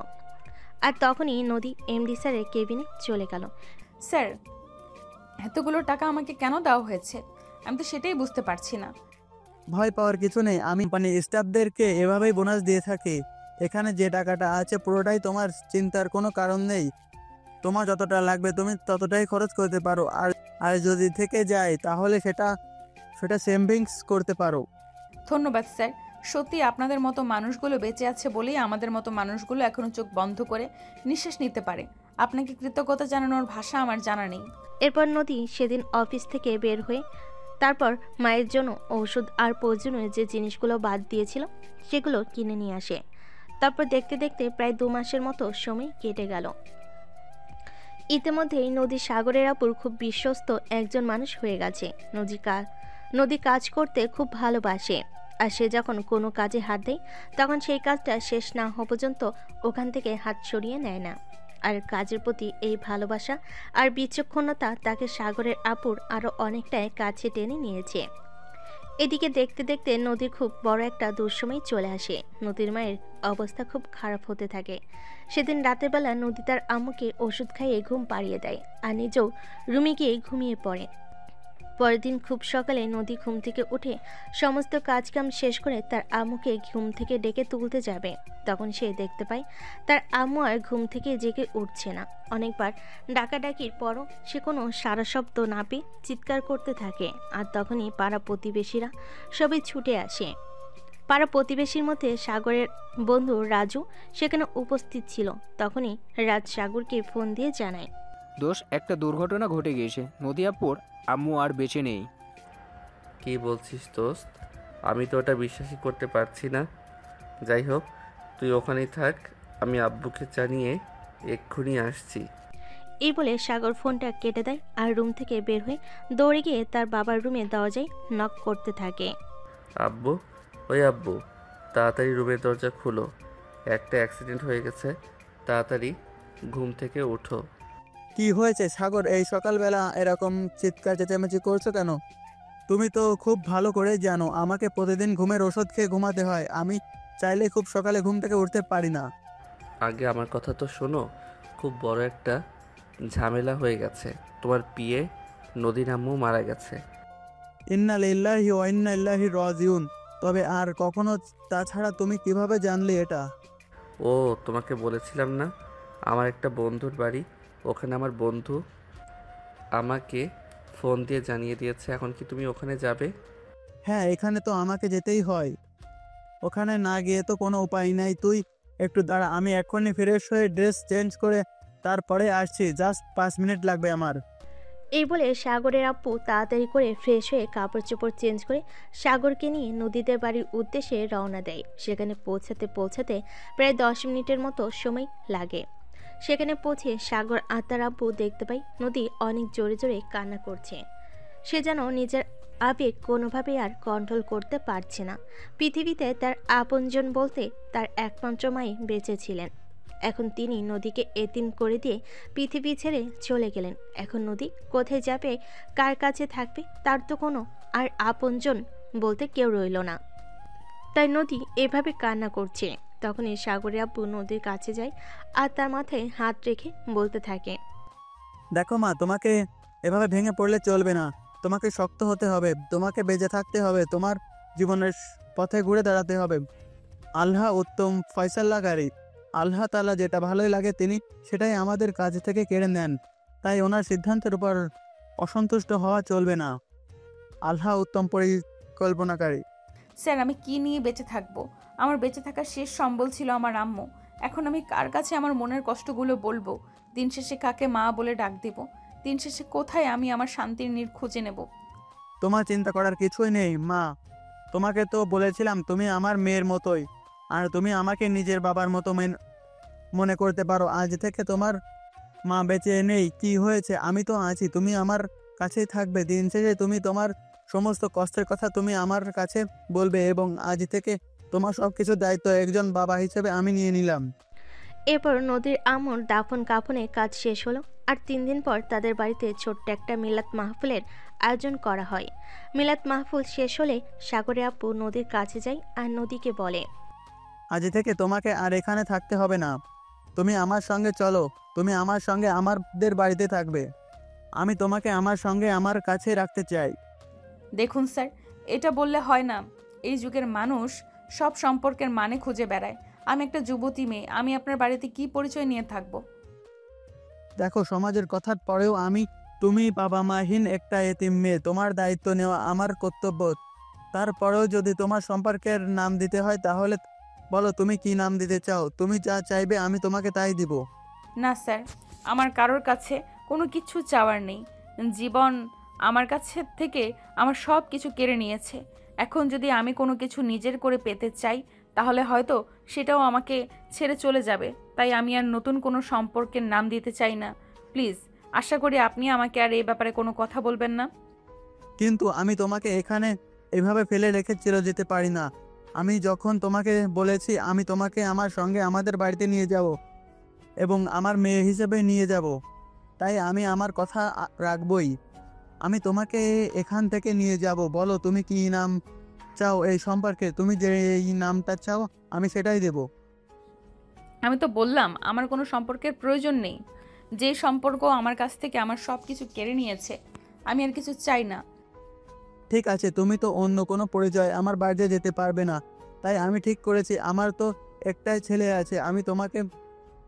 আর তখনই নদী এমডি স্যারের কেবিনে চলে গেল। স্যার, এতগুলো টাকা আমাকে কেন দেওয়া হয়েছে? আমি তো সেটাই বুঝতে পারছি না। ভয় পাওয়ার কিছু নেই, আমি স্টাফদেরকে এভাবেই বোনাস দিয়ে থাকি। এখানে যে টাকাটা আছে পুরোটাই তোমার, চিন্তার কোনো কারণ নেই। তোমার যতটা লাগবে তুমি ততটাই খরচ করতে পারো, আর আর যদি থেকে যায় তাহলে সেটা সেটা সেভিংস করতে পারো। ধন্যবাদ স্যার। সত্যি আপনাদের মতো মানুষগুলো বেঁচে আছে বলেই আমাদের মতো মানুষগুলো এখনো চোখ বন্ধ করে নিঃশ্বাস নিতে পারে। আপনাকে কৃতজ্ঞতা জানানোর ভাষা আমার জানা নেই। এরপর নদী সেদিন অফিস থেকে বের হয়ে তারপর মায়ের জন্য ঔষধ আর প্রয়োজনীয় যে জিনিসগুলো বাদ দিয়েছিল সেগুলো কিনে নিয়ে আসে। তারপর দেখতে দেখতে প্রায় 2 মাসের মতো সময় কেটে গেল। ইতিমধ্যেই নদী সাগরের আপুর খুব বিশ্বস্ত একজন মানুষ হয়ে গেছে। নদী কাজ করতে খুব ভালোবাসে, আর সে যখন কোনো কাজে হাত দেয় তখন সেই কাজটা শেষ না হওয়া পর্যন্ত ওখান থেকে হাত সরিয়ে নেয় না। আর কাজের প্রতি এই ভালোবাসা আর বিচক্ষণতা তাকে সাগরের আপুর আরও অনেকটাই কাছে টেনে নিয়েছে। এদিকে দেখতে দেখতে নদীর খুব বড় একটা দুঃসময় চলে আসে। নদীর মায়ের অবস্থা খুব খারাপ হতে থাকে। সেদিন রাতের বেলা নদী তার আম্মুকে ওষুধ খাইয়ে ঘুম পাড়িয়ে দেয় আর নিজেও রুমে গিয়ে ঘুমিয়ে পড়ে। পরের দিন খুব সকালে নদী ঘুম থেকে উঠে সমস্ত কাজকাম শেষ করে তার আম্মুকে ঘুম থেকে ডেকে তুলতে যাবে। তখন সে দেখতে পায় তার আম্মু আর ঘুম থেকে জেগে উঠছে না। অনেকবার ডাকাডাকির পরও সে কোনো সারা শব্দ না পেয়ে চিৎকার করতে থাকে। আর তখনই পাড়া প্রতিবেশীরা সবাই ছুটে আসে। পাড়া প্রতিবেশীর মধ্যে সাগরের বন্ধু রাজু সেখানে উপস্থিত ছিল। তখনই রাজ সাগরকে ফোন দিয়ে জানায়, দোষ, একটা দুর্ঘটনা ঘটে গিয়েছে, নদী আপুর আম্মু আর বেঁচে নেই। কি বলছিস দোস্ত? আমি তো ওটা বিশ্বাসই করতে পারছি না। যাই হোক, তুই ওখানেই থাক, আমি আব্বুকে জানিয়ে এক্ষুনি আসছি। এই বলে সাগর ফোনটা কেটে দেয় আর রুম থেকে বের হয়ে দৌড়ে গিয়ে তার বাবার রুমে দরজায় নক করতে থাকে। আব্বু, ওই আব্বু, তাড়াতাড়ি রুমের দরজা খুলো, একটা অ্যাক্সিডেন্ট হয়ে গেছে, তাড়াতাড়ি ঘুম থেকে ওঠো। কি হয়েছে সাগর, এই সকালবেলা এরকম চিৎকার চেঁচামেচি করছো কেন? তুমি তো খুব ভালো করে জানো আমাকে প্রতিদিন ঘুমের ওষুধ খেয়ে ঘুমাতে হয়, আমি চাইলে খুব সকালে ঘুম থেকে উঠতে পারি না। আগে আমার কথা তো শোনো, খুব বড় একটা ঝামেলা হয়ে গেছে। তোমার পিয়ে নদীর আম্মু মারা গেছে। ইন্না লিল্লাহি ওয়া ইন্না ইলাইহি রাজিউন। তবে আর কখনো, তাছাড়া তুমি কিভাবে জানলে এটা? ও, তোমাকে বলেছিলাম না আমার একটা বন্ধুর বাড়ি, ওখানে আমার বন্ধু আমাকে ফোন দিয়ে জানিয়ে দিয়েছে। এখন কি তুমি ওখানে যাবে? হ্যাঁ, এখানে তো আমাকে যেতেই হয়। ওখানে না গিয়ে তো কোনো উপায় নাই। তুই একটু দাঁড়া, আমি এক্ষুনি ফ্রেশ হয়ে ড্রেস চেঞ্জ করে তারপরে আসছি। জাস্ট 5 মিনিট লাগবে আমার। এই বলে সাগরের আব্বু তাড়াতাড়ি করে ফ্রেশ হয়ে কাপড় চোপড় চেঞ্জ করে সাগরকে নিয়ে নদীদের বাড়ির উদ্দেশ্যে রওনা দেয়। সেখানে পৌঁছাতে পৌঁছাতে প্রায় 10 মিনিটের মতো সময় লাগে। সেখানে পৌঁছে সাগর আর তার আব্বু দেখতে পায় নদী অনেক জোরে জোরে কান্না করছে। সে যেন নিজের আবেগ কোনোভাবেই আর কন্ট্রোল করতে পারছে না। পৃথিবীতে তার আপনজন বলতে তার একমাত্র মাই বেঁচে ছিলেন। এখন তিনি নদীকে এতিম করে দিয়ে পৃথিবী ছেড়ে চলে গেলেন। এখন নদী কোথায় যাবে, কার কাছে থাকবে, তার তো কোনো আর আপনজন বলতে কেউ রইল না। তাই নদী এভাবে কান্না করছে। তখনই সাগরের আব্বু নদীর কাছে যায় আর তার মাথায় হাত রেখে বলতে থাকে, দেখো মা, তোমাকে এভাবে ভেঙে পড়লে চলবে না। তোমাকে শক্ত হতে হবে, তোমাকে বেঁচে থাকতে হবে, তোমার জীবনের পথে ঘুরে দাঁড়াতে হবে। আল্লাহ উত্তম ফয়সালাকারী। আল্লাহ তাআলা যেটা ভালোই লাগে তিনি সেটাই আমাদের কাছ থেকে কেড়ে নেন। তাই ওনার সিদ্ধান্তের উপর অসন্তুষ্ট হওয়া চলবে না। আল্লাহ উত্তম পরিকল্পনাকারী। স্যার, আমি কি নিয়ে বেঁচে থাকবো? আমার বেঁচে থাকার শেষ সম্বল ছিল আমার আম্মু। এখন আমি কার কাছে আমার মনের কষ্টগুলো বলবো? দিন শেষে কাকে মা বলে ডাক দেব? দিন শেষে কোথায় আমি আমার শান্তির নীড় খুঁজে নেব? তোমার চিন্তা করার কিছুই নেই মা। তোমাকে তো বলেছিলাম তুমি আমার মেয়ের মতোই, আর তুমি আমাকে নিজের বাবার মতো মনে করতে পারো। আজ থেকে তোমার মা বেঁচে নেই, কি হয়েছে? আমি তো আছি, তুমি আমার কাছেই থাকবে। দিন শেষে তুমি তোমার সমস্ত কষ্টের কথা তুমি আমার কাছে বলবে, এবং আজ থেকে তোমার সব কিছুর দায়িত্ব একজন বাবা হিসেবে আমি নিয়ে নিলাম। এরপর নদীর আম্মুর দাফন কাফনের কাজ শেষ হলো। আর 3 দিন পর তাদের বাড়িতে ছোট্ট একটা মিলাদ মাহফিলের আয়োজন করা হয়। মিলাদ মাহফিল শেষ হলে সাগরের আব্বু নদীর কাছে যায় আর নদীকে বলে, আজ থেকে তোমাকে আর এখানে থাকতে হবে না। তুমি আমার সঙ্গে চলো, তুমি আমার সঙ্গে আমাদের বাড়িতে থাকবে। আমি তোমাকে আমার সঙ্গে আমার কাছে রাখতে চাই। দেখুন স্যার, এটা বললে হয় না। এই যুগের মানুষ সব সম্পর্কের মানে খুঁজে বেড়ায়। আমি একটা যুবতী মেয়ে, আমি আপনার বাড়িতে কি পরিচয় নিয়ে থাকবো? দেখো, সমাজের কথার পরেও তুমি বাবা মাহীন একটা এতিম মেয়ে, তোমার দায়িত্ব নেওয়া আমার কর্তব্য। তারপরেও যদি তোমার সম্পর্কের নাম দিতে হয় তাহলে বলো তুমি কি নাম দিতে চাও। তুমি যা চাইবে আমি তোমাকে তাই দিব। না স্যার, আমার কারোর কাছে কোনো কিছু চাওয়ার নেই। জীবন আমার কাছে থেকে আমার সব কিছু কেড়ে নিয়েছে। এখন যদি আমি কোনো কিছু নিজের করে পেতে চাই তাহলে হয়তো সেটাও আমাকে ছেড়ে চলে যাবে। তাই আমি আর নতুন কোনো সম্পর্কের নাম দিতে চাই না। প্লিজ, আশা করি আপনি আমাকে আর এই ব্যাপারে কোনো কথা বলবেন না। কিন্তু আমি তোমাকে এখানে এভাবে ফেলে রেখে চলে যেতে পারি না। আমি যখন তোমাকে বলেছি আমি তোমাকে আমার সঙ্গে আমাদের বাড়িতে নিয়ে যাব এবং আমার মেয়ে হিসেবে নিয়ে যাব, তাই আমি আমার কথা রাখবই। আমি তোমাকে এখান থেকে নিয়ে যাব। বলো তুমি কি নাম চাও এই সম্পর্কে? তুমি যে এই নামটা চাও আমি সেটাই দেব। আমি তো বললাম আমার কোনো সম্পর্কের প্রয়োজন নেই। যে সম্পর্ক আমার কাছ থেকে আমার সব কিছু কেড়ে নিয়েছে, আমি আর কিছু চাই না। ঠিক আছে, তুমি তো অন্য কোনো পরিচয় আমার বাড়িতে যেতে পারবে না। তাই আমি ঠিক করেছি, আমার তো একটাই ছেলে আছে, আমি তোমাকে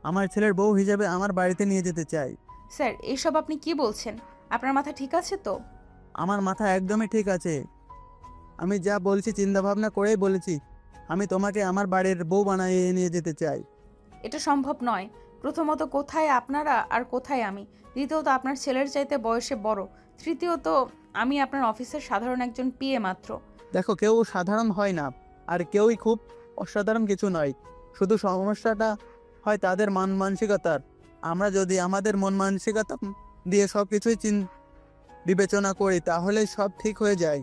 আমার ছেলের বউ হিসেবে আমার বাড়িতে নিয়ে যেতে চাই। স্যার, এসব আপনি কি বলছেন? আপনার মাথা ঠিক আছে তো? আমার মাথা একদমই ঠিক আছে। আমি যা বলছি চিন্তা ভাবনা করেই বলেছি। আমি তোমাকে আমার বাড়ির বউ বানিয়ে নিয়ে যেতে চাই। এটা সম্ভব নয়। প্রথমত, কোথায় আপনারা আর কোথায় আমি? দ্বিতীয়ত, আপনার ছেলের চাইতে বয়সে বড়। তৃতীয়ত, আমি আপনার অফিসের সাধারণ একজন পিএ মাত্র। দেখো, কেউ সাধারণ হয় না, আর কেউই খুব অসাধারণ কিছু নয়। শুধু সমস্যাটা হয় তাদের মন মানসিকতার। আমরা যদি আমাদের মন মানসিকতা দিয়ে সব কিছুই বিবেচনা করি তাহলে সব ঠিক হয়ে যায়,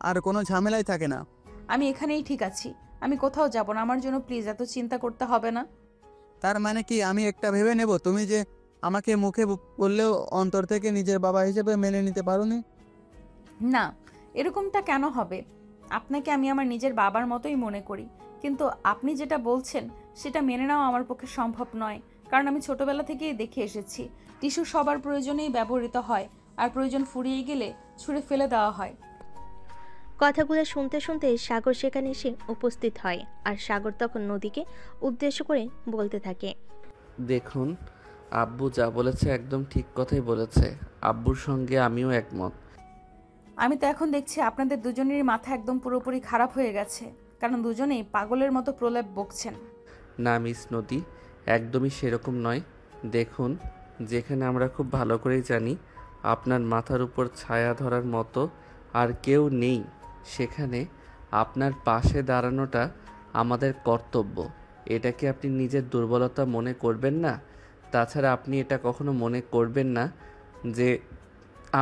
আর কোনো ঝামেলাই থাকে না। আমি এখানেই ঠিক আছি, আমি কোথাও যাব না। আমার জন্য প্লিজ এত চিন্তা করতে হবে না। তার মানে কি আমি একটা ভেবে নেব তুমি যে আমাকে মুখে বললেও অন্তর থেকে নিজের বাবা হিসেবে মেনে নিতে পারোনি? না, এরকমটা কেন হবে? আপনাকে আমি আমার নিজের বাবার মতোই মনে করি, কিন্তু আপনি যেটা বলছেন সেটা মেনে নেওয়া আমার পক্ষে সম্ভব নয়। কারণ আমি ছোটবেলা থেকেই দেখে এসেছি টিস্যু সবার প্রয়োজনেই ব্যবহৃত হয়, আর প্রয়োজন ফুরিয়ে গেলে ছুঁড়ে ফেলে দেওয়া হয়। কথাগুলো শুনতে শুনতে সাগর সেখানে এসে উপস্থিত হয়। আর সাগর তখন নদীকে উদ্দেশ্য করে বলতে থাকে, দেখুন, আব্বু যা বলেছে একদম ঠিক কথাই বলেছে। আব্বুর সঙ্গে আমিও একমত। আমি তো এখন দেখছি আপনাদের দুজনেরই মাথা একদম পুরোপুরি খারাপ হয়ে গেছে, কারণ দুজনেই পাগলের মতো প্রলেপ বকছেন। না মিস নদী, একদমই সেরকম নয়। দেখুন, যেখানে আমরা খুব ভালো করেই জানি আপনার মাথার উপর ছায়া ধরার মতো আর কেউ নেই, সেখানে আপনার পাশে দাঁড়ানোটা আমাদের কর্তব্য। এটা কি আপনি নিজের দুর্বলতা মনে করবেন না? তাছাড়া আপনি এটা কখনো মনে করবেন না যে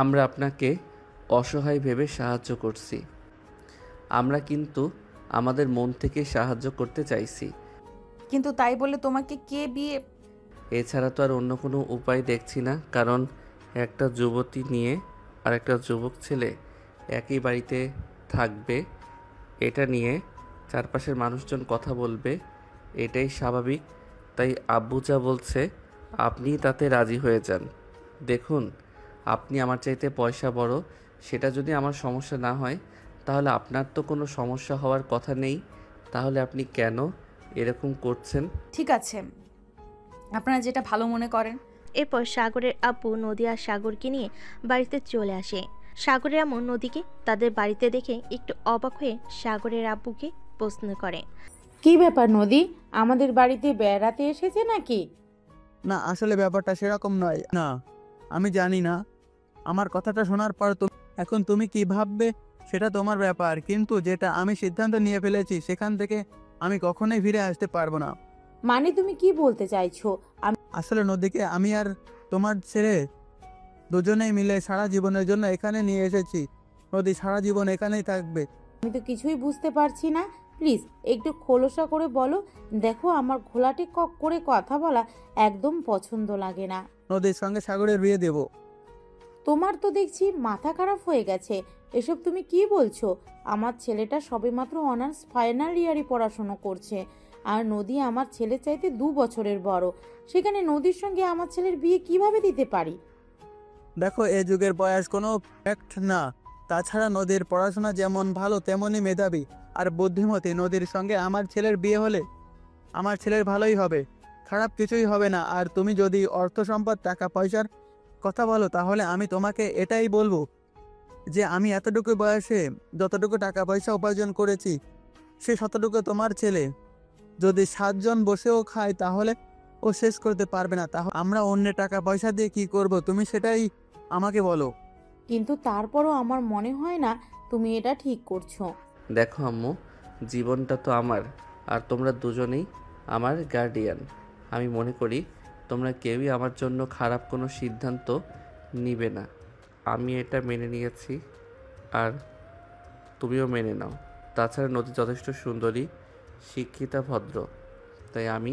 আমরা আপনাকে অসহায় ভেবে সাহায্য করছি। আমরা কিন্তু আমাদের মন থেকে সাহায্য করতে চাইছি। কিন্তু তাই বলে তোমাকে কে বিয়ে? এছাড়া তো আর অন্য কোনো উপায় দেখছি না, কারণ একটা যুবতী নিয়ে আর একটা যুবক ছেলে একই বাড়িতে থাকবে, এটা নিয়ে চারপাশের মানুষজন কথা বলবে, এটাই স্বাভাবিক। তাই আব্বু যা বলছে আপনি তাতে রাজি হয়ে যান। দেখুন, আপনি আমার চাইতে পয়সা বড়, সেটা যদি আমার সমস্যা না হয় তাহলে আপনার তো কোনো সমস্যা হওয়ার কথা নেই। তাহলে আপনি কেন এরকম করছেন? ঠিক আছে, আপনারা যেটা ভালো মনে করেন। এরপর সাগরের আব্বু নদী আর সাগরকে নিয়ে বাড়িতে চলে আসে। সাগরের আম্মু নদীকে তাদের বাড়িতে দেখে একটু অবাক হয়ে সাগরের আব্বুকে প্রশ্ন করে। কি ব্যাপার নদী, আমাদের বাড়িতে বেড়াতে এসেছে নাকি? না, আসলে ব্যাপারটা সেরকম নয়। না, আমি জানি না। আমার কথাটা শোনার পর এখন তুমি কি ভাববে সেটা তোমার ব্যাপার, কিন্তু যেটা আমি সিদ্ধান্ত নিয়ে ফেলেছি সেখান থেকে আমি কখনোই ফিরে আসতে পারবো না। মানে তুমি কি বলতে চাইছো? আসলে নদীকে আমি আর তোমার ছেলে দুজনেই মিলে সারা জীবনের জন্য এখানে নিয়ে এসেছি। নদী সারা জীবন এখানেই থাকবে। আমি তো কিছুই বুঝতে পারছি না, প্লিজ একটু খোলসা করে বলো। দেখো, আমার ঘোলাটে করে কথা বলা একদম পছন্দ লাগে না। নদীর সঙ্গে সাগরের বিয়ে দেব। তোমার তো দেখছি মাথা খারাপ হয়ে গেছে। এসব তুমি কি বলছো? আমার ছেলেটা সবেমাত্র অনার্স ফাইনাল ইয়ারে পড়াশোনা করছে, আর নদী আমার ছেলের চাইতে 2 বছরের বড়। সেখানে নদীর সঙ্গে আমার ছেলের বিয়ে কিভাবে দিতে পারি? দেখো, এ যুগের বয়স কোনো ফ্যাক্ট না। তাছাড়া নদীর পড়াশোনা যেমন ভালো তেমনই মেধাবী আর বুদ্ধিমতী। নদীর সঙ্গে আমার ছেলের বিয়ে হলে আমার ছেলের ভালোই হবে, খারাপ কিছুই হবে না। আর তুমি যদি অর্থ সম্পদ টাকা পয়সার কথা বলো, তাহলে আমি তোমাকে এটাই বলবো যে আমি এতটুকু বয়সে যতটুকু টাকা পয়সা উপার্জন করেছি সে ততটুকু তোমার ছেলে যদি 7 জন বসেও খায় তাহলে ও শেষ করতে পারবে না। তাহলে আমরা অন্যের টাকা পয়সা দিয়ে কি করব, তুমি সেটাই আমাকে বলো। কিন্তু তারপরও আমার মনে হয় না তুমি এটা ঠিক করছো। দেখো আম্মু, জীবনটা তো আমার, আর তোমরা দুজনেই আমার গার্ডিয়ান। আমি মনে করি তোমরা কেউই আমার জন্য খারাপ কোনো সিদ্ধান্ত নিবে না। আমি এটা মেনে নিয়েছি, আর তুমিও মেনে নাও। তাছাড়া নদী যথেষ্ট সুন্দরী, শিক্ষিতা, ভদ্র। তাই আমি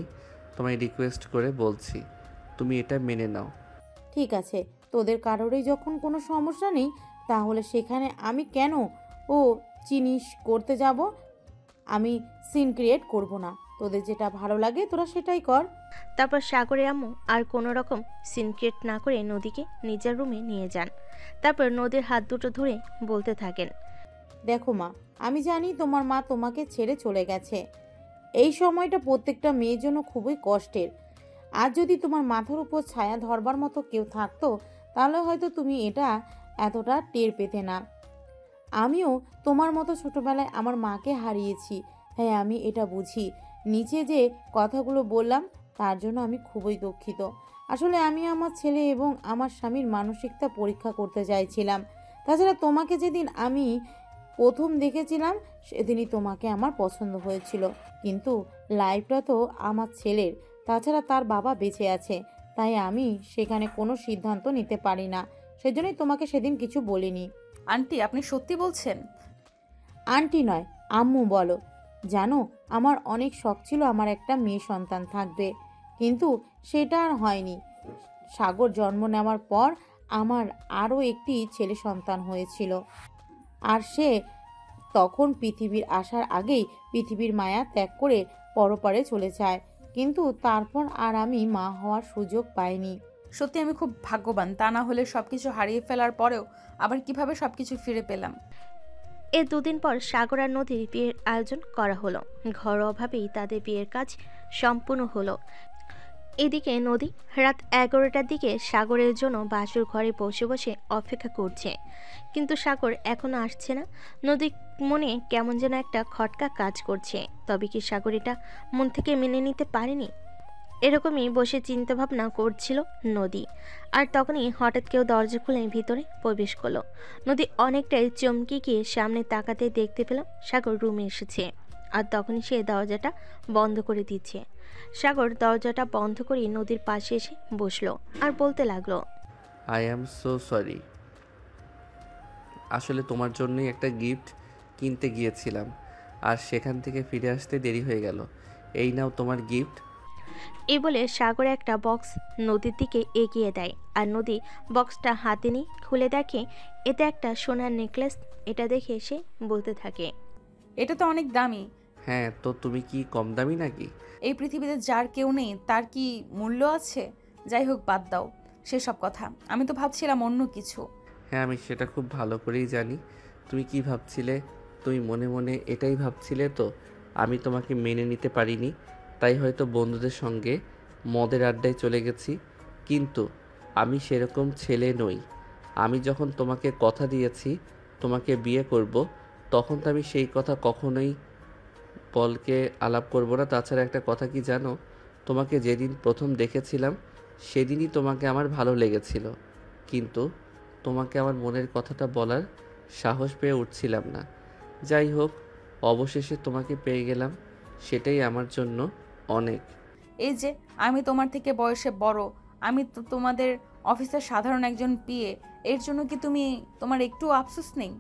তোমায় রিকোয়েস্ট করে বলছি, তুমি এটা মেনে নাও। ঠিক আছে, তোদের কারোরই যখন কোনো সমস্যা নেই, তাহলে সেখানে আমি কেন ও জিনিস করতে যাব? আমি সিন ক্রিয়েট করব না। তোদের যেটা ভালো লাগে তোরা সেটাই কর। তারপর সাগরের আম্মু আর কোনো রকম সিন ক্রিয়েট না করে নদীকে নিজের রুমে নিয়ে যান। তারপর নদীর হাত দুটো ধরে বলতে থাকেন। দেখো মা, আমি জানি তোমার মা তোমাকে ছেড়ে চলে গেছে। এই সময়টা প্রত্যেকটা মেয়ের জন্য খুবই কষ্টের। আর যদি তোমার মাথার উপর ছায়া ধরবার মতো কেউ থাকতো, তাহলে হয়তো তুমি এটা এতটা টের পেতে না। আমিও তোমার মতো ছোটবেলায় আমার মাকে হারিয়েছি। হ্যাঁ, আমি এটা বুঝি। নিচে যে কথাগুলো বললাম তার জন্য আমি খুবই দুঃখিত। আসলে আমি আমার ছেলে এবং আমার স্বামীর মানসিকতা পরীক্ষা করতে চাইছিলাম। তাছাড়া তোমাকে যেদিন আমি প্রথম দেখেছিলাম সেদিনই তোমাকে আমার পছন্দ হয়েছিল। কিন্তু লাইফটা তো আমার ছেলের, তাছাড়া তার বাবা বেঁচে আছে। তাই আমি সেখানে কোনো সিদ্ধান্ত নিতে পারি না। সেজন্যই তোমাকে সেদিন কিছু বলিনি। আন্টি, আপনি সত্যি বলছেন? আন্টি নয়, আম্মু বলো। জানো, আমার অনেক শখ ছিল আমার একটা মেয়ে সন্তান থাকবে, কিন্তু সেটা আর হয়নি। সাগর জন্ম নেওয়ার পর আমার আরও একটি ছেলে সন্তান হয়েছিল, আর সে তখন পৃথিবীর আসার আগেই পৃথিবীর মায়া ত্যাগ করে পরপারে চলে যায়। কিন্তু তারপর আর আমি মা হওয়ার সুযোগ পাইনি। সত্যি আমি খুব ভাগ্যবান, তা না হলে সবকিছু হারিয়ে ফেলার পরেও আবার কিভাবে সবকিছু ফিরে পেলাম। এর 2 দিন পর সাগর আর নদীর বিয়ের আয়োজন করা হলো। ঘরোয়াভাবেই তাদের বিয়ের কাজ সম্পূর্ণ হলো। এদিকে নদী রাত 11টার দিকে সাগরের জন্য বাসুর ঘরে বসে বসে অপেক্ষা করছে, কিন্তু সাগর এখনো আসছে না। নদী মনে কেমন যেন একটা খটকা কাজ করছে, তবে কি সাগর এটা মন থেকে মেনে নিতে পারেনি? এরকমই বসে চিন্তা ভাবনা করছিল নদী, আর তখনই হঠাৎ কেউ দরজা খুলে ভিতরে প্রবেশ করলো। নদী অনেকটাই চমকে গিয়ে সামনে তাকাতে দেখতে পেল সাগর রুমে এসেছে, আর তখনই সে দরজাটা বন্ধ করে দিচ্ছে। সাগর দরজাটা বন্ধ করে নদীর পাশে এসে বসলো আর বলতে লাগলো, আই অ্যাম সো সরি। আসলে তোমার জন্যই একটা গিফট কিনতে গিয়েছিলাম, আর সেখান থেকে ফিরে আসতে দেরি হয়ে গেল। এই নাও তোমার গিফট। এই বলে সাগর একটা বক্স নদীর দিকে এগিয়ে দেয়, আর নদী বক্সটা হাতে নিয়ে খুলে দেখে এতে একটা সোনার নেকলেস। এটা দেখে সে বলতে থাকে, এটা তো অনেক দামি। হ্যাঁ, তো তুমি কি কম দামি নাকি? এই পৃথিবীতে যার কেউ নেই তার কি মূল্য আছে? যাই হোক, বাদ দাও সেসব কথা। আমি তো ভাবছিলাম অন্য কিছু। হ্যাঁ, আমি সেটা খুব ভালো করেই জানি তুমি কি ভাবছিলে। তুমি মনে মনে এটাই ভাবছিলে তো আমি তোমাকে মেনে নিতে পারিনি, তাই হয়তো বন্ধুদের সঙ্গে মদের আড্ডায় চলে গেছি। কিন্তু আমি সেরকম ছেলে নই। আমি যখন তোমাকে কথা দিয়েছি তোমাকে বিয়ে করব, তখন তো আমি সেই কথা কখনোই পলকে আলাপ করব না। তাছাড়া একটা কথা কি জানো, তোমাকে যেদিন প্রথম দেখেছিলাম সেদিনই তোমাকে আমার ভালো লেগেছিল, কিন্তু তোমাকে আমার মনের কথাটা বলার সাহস পেয়ে উঠছিলাম না। যাই হোক, অবশেষে তোমাকে পেয়ে গেলাম, সেটাই আমার জন্য অনেক। এই যে, আমি তোমার থেকে বয়সে বড়, আমি তো তোমাদের অফিসের সাধারণ একজন পিএ। এর জন্য কি তোমার একটু আফসোস নেই?